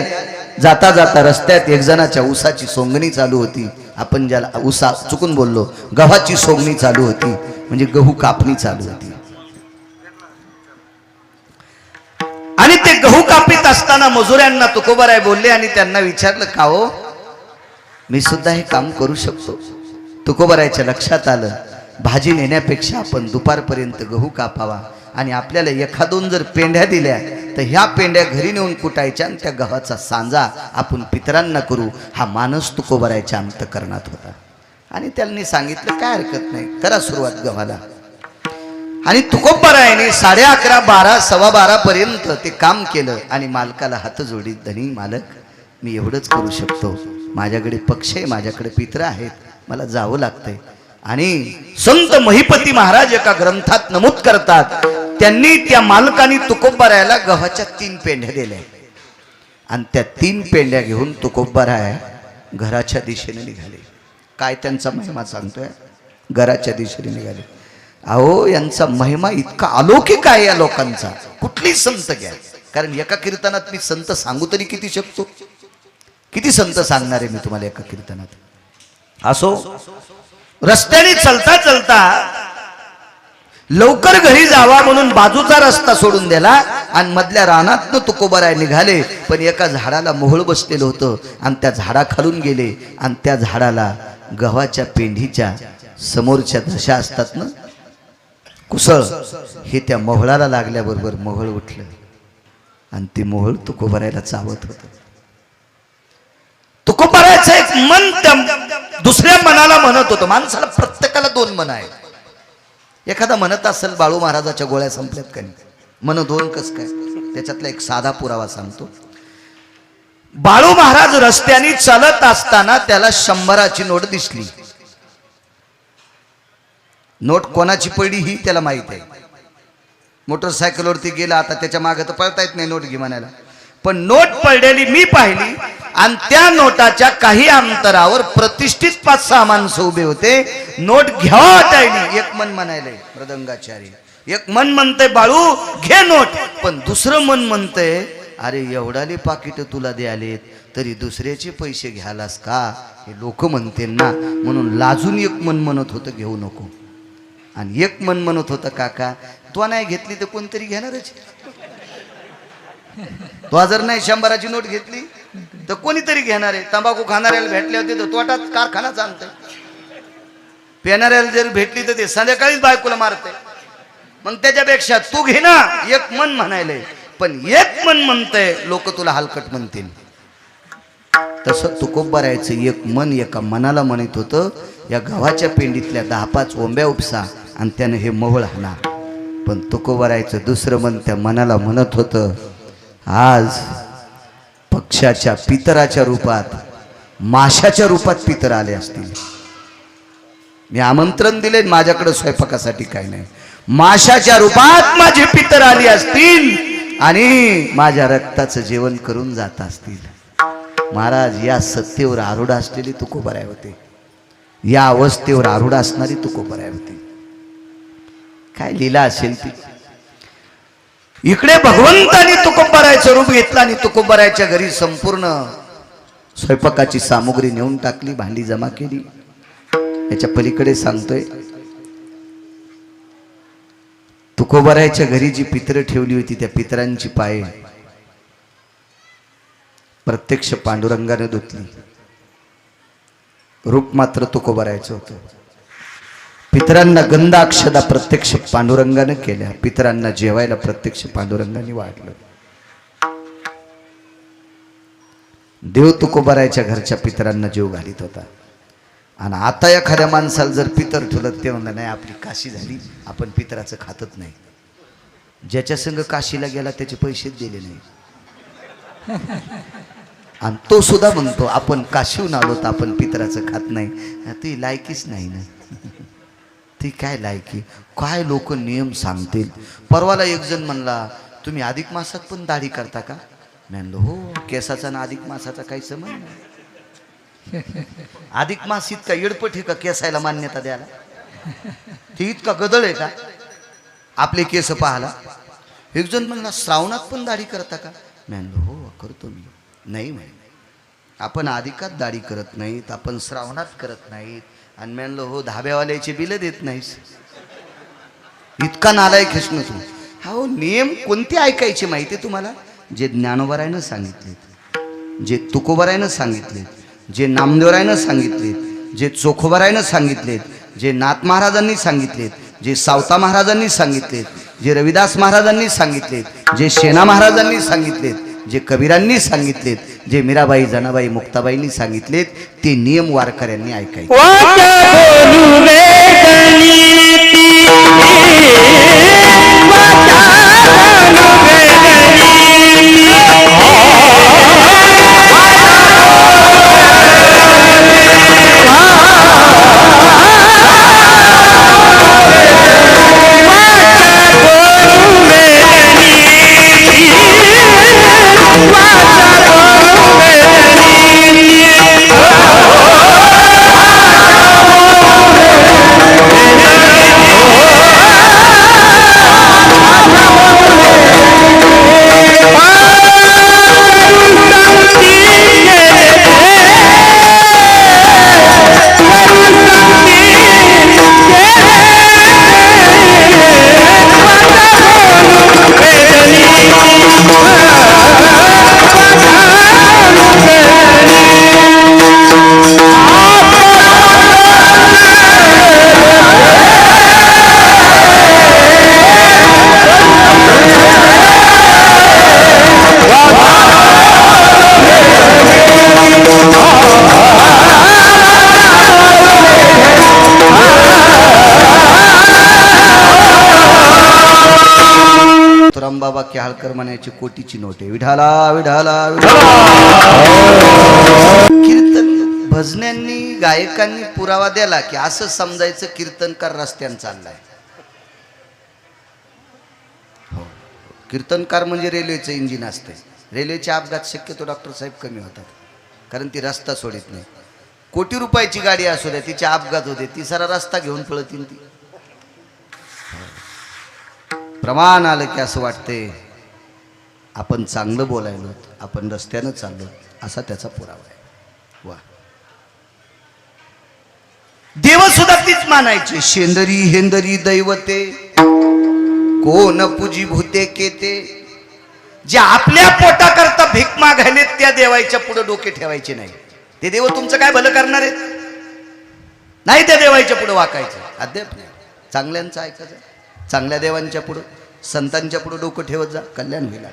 जाता जाता रस्त्यात एक जणाच्या ऊसाची सोंगणी चालू होती. आपण ज्याला ऊसा चुकून बोललो, गव्हाची सोंगणी चालू होती, म्हणजे गहू कापणी चालू होती. आणि ते गहू कापीत असताना मजुरांना तुकोबराय बोलले आणि त्यांना विचारलं, का हो मी सुद्धा हे काम करू शकतो? तुकोबरायच्या लक्षात आलं, भाजी नेण्यापेक्षा आपण दुपारपर्यंत गहू कापावा आणि आपल्याला 1-2 जर पेंढ्या दिल्या तर ह्या पेंढ्या घरी नेऊन कुटायच्या आणि त्या गव्हाचा सांजा आपण पितरांना करू. हा मानस तुकोबरायच्या अंतःकरणात होता. आणि त्यांनी सांगितलं, काय हरकत नाही, करा सुरुवात गव्हाला. आणि तुकोबरायाने 11:30, 12, 12:15 पर्यंत ते काम केलं. आणि मालकाला हात जोडीत, धनी मालक मी एवढंच करू शकतो, माझ्याकडे पक्ष आहे, माझ्याकडे पित्र आहेत, मला जावं लागतंय. आणि संत महिपती महाराज एका ग्रंथात नमूद करतात, त्यांनी त्या मालकाने तुकोबरायाला गव्हाच्या 3 पेंढ्या दिल्या आणि त्या 3 पेंढ्या घेऊन तुकोबराय घराच्या दिशेने निघाले. काय त्यांचा महिमा सांगतोय, घराच्या दिशेने निघाले. अहो यांचा महिमा इतका अलौकिक आहे या लोकांचा, कुठली संत घ्या. कारण एका कीर्तनात मी संत सांगू तरी किती शकतो, किती संत सांगणार आहे मी तुम्हाला एका कीर्तनात. असो, रस्त्याने चलता चलता लवकर घरी जावा म्हणून बाजूचा रस्ता सोडून दिला आणि मधल्या रानातनं तुकोबराय निघाले. पण एका झाडाला मोहळ बसलेलं होतं आणि त्या झाडाखालून गेले आणि त्या झाडाला गव्हाच्या पेंढीच्या समोरच्या दशा असतात ना, कुसळ, हे त्या मोहळाला लागल्याबरोबर मोहळ उठलं आणि ते मोहळ तुकोबरायला चावत होतं. तुकोबरायचं एक मन त्या दुसऱ्या मनाला म्हणत होतं. माणसाला प्रत्येकाला 2 मन आहेत. एखादा म्हणत असेल बाळू महाराजाच्या गोळ्या संपल्यात का नाही, मन 2 कस काय? त्याच्यातला एक साधा पुरावा सांगतो. बाळू महाराज रस्त्याने चालत असताना त्याला 100ची नोट दिसली. नोट कोणाची पडली ही त्याला माहित आहे. मोटरसायकलवरती गेला, आता त्याच्या मागे तर पळता येत नाही नोट घे म्हणायला, पण नोट पडलेली मी पाहिली आणि त्या नोटाच्या काही अंतरावर प्रतिष्ठित 5-6 माणसं उभे होते. नोट घ्यावा वाटायली. एक मन म्हणायलंय मृदंगाचार्य, एक मन म्हणतंय बाळू घे नोट, पण दुसरं मन म्हणतंय अरे एवढाले पाकिट तुला द्यालेत तरी दुसऱ्याचे पैसे घ्यालास का, हे लोक म्हणते ना. म्हणून लाजून एक मन म्हणत होतं घेऊ नको, आणि एक मन म्हणत होतं काका तो नाही घेतली तर कोणतरी घेणारच. तो जर नाही 100ची नोट घेतली तर कोणीतरी घेणार आहे. तंबाखू खाणाऱ्याला भेटले होते तर तोटात कारखाना चालतंय, पिणाऱ्याला जर भेटली तर ते संध्याकाळीच बायकोला मारते. मग त्याच्यापेक्षा तू घे ना, एक मन म्हणायलंय. पण एक मन म्हणतंय लोक तुला हलकट म्हणतील. तसं तुकोबारायचं एक मन एका मनाला म्हणत होतं, या गव्हाच्या पेंडीतल्या 10-5 ओंब्या उपसा आणि त्यानं हे मवळ हाना. पण तुकोबारायचं दुसरं मन त्या मनाला म्हणत होतं, आज पक्षाच्या पितराच्या रूपात, माशाच्या रूपात पितर आले असतील. मी आमंत्रण दिले, माझ्याकडे स्वयंपाकासाठी काही नाही, माशाच्या रूपात माझे पितर आले असतील आणि माझ्या रक्ताचं जेवण करून जात असतील. महाराज, या सत्तेवर आरूढ असलेली तुकोबाराय होते, या अवस्थेवर आरूढ असणारी तुकोबाराय होती. काय लीला असेल ती. इकडे भगवंतानी तुकोबारायचं रूप घेतलं आणि तुकोबारायच्या घरी संपूर्ण स्वयंपाकाची सामुग्री नेऊन टाकली, भांडी जमा केली. याच्या पलीकडे सांगतोय, तुकोबारायच्या घरी जी पितरं ठेवली होती त्या पितरांची पाये प्रत्यक्ष पांडुरंगाने धुतली. रूप मात्र तुकोबारायचं होतं. पितरांना गंध अक्षदा प्रत्यक्ष पांडुरंगाने केल्या, पितरांना जेवायला प्रत्यक्ष पांडुरंगाने वाढलं. देव तुकोबारायच्या घरच्या पितरांना जीव घालीत होता. आणि आता एखाद्या माणसाला जर पितर ठेवलं, ते म्हणलं नाही आपली काशी झाली, आपण पितराचं खातच नाही. ज्याच्या संग काशीला गेला त्याचे पैसेच दिले नाही, आणि तो सुद्धा म्हणतो आपण काशीहून आलो तर आपण पितराचं खात नाही. ती लायकीच नाही ना. ती काय लायकी, काय लोक नियम सांगतील. परवाला एक जण म्हणला, तुम्ही अधिक मासात पण दाढी करता का? म्हणलो हो, केसाचा ना अधिक मासाचा काही संबंध नाही. अधिक मास इतका येडपट आहे का केसायला मान्यता द्यायला? ती इतका गदळ आहे का आपले केस पाहायला? एक जण म्हणला, श्रावणात पण दाढी करता का? म्हणलो हो करतो मी. नाही म्हणे, आपण अधिकात दाढी करत नाहीत, आपण श्रावणात करत नाहीत. आणि म्हणलो हो, धाब्यावाल्याचे बिल देत नाहीस. इतका नालायक आहेस ना तू. हो, नियम कोणते ऐकायचे माहिती आहे तुम्हाला? जे ज्ञानोबारायनं सांगितलेत, जे तुकोबारायनं सांगितलेत, जे नामदेवरायनं सांगितलेत, जे चोखोबारायनं सांगितलेत, जे नाथ महाराजांनी सांगितलेत, जे सावता महाराजांनी सांगितलेत, जे रविदास महाराजांनी सांगितलेत, जे शेना महाराजांनी सांगितलेत, जे कबीरांनी सांगितलेत, जे मीराबाई, जनाबाई, मुक्ताबाईंनी सांगितलेत, ते नियम वारकऱ्यांनी ऐकायचे. बाबा केहाळकर म्हणायची कोटीची नोट आहे. विठाला विठाला कीर्तन भजन्यांनी, गायकांनी पुरावा द्याला की असं समजायचं कीर्तनकार रस्त्यानं चाललाय. हो, कीर्तनकार म्हणजे रेल्वेचं इंजिन असते. रेल्वेचे अपघात शक्यतो डॉक्टर साहेब कमी होतात, कारण ती रस्ता सोडित नाही. कोटी रुपयाची गाडी असू द्या, तिचे अपघात होते, ती सारा रस्ता घेऊन पळतील. ती प्रमाण आलं की असं वाटते आपण चांगलं बोलायलो, आपण रस्त्यानं चाललो, असा त्याचा पुरावा आहे. वा, देव सुद्धा तीच मानायचे. शेंदरी हेंदरी दैवते कोण पूजी भूते केते. जे आपल्या पोटा करता भीक मागायले त्या देवाच्या पुढे डोके ठेवायचे नाही. ते देव तुमचं काय भलं करणार आहेत? नाही त्या देवाच्या पुढे वाकायचं. अद्याप नाही. चांगल्यांचं ऐकायचं, चांगल्या देवांच्या पुढं, संतांच्या पुढं डोकं ठेवत जा, कल्याण होईल.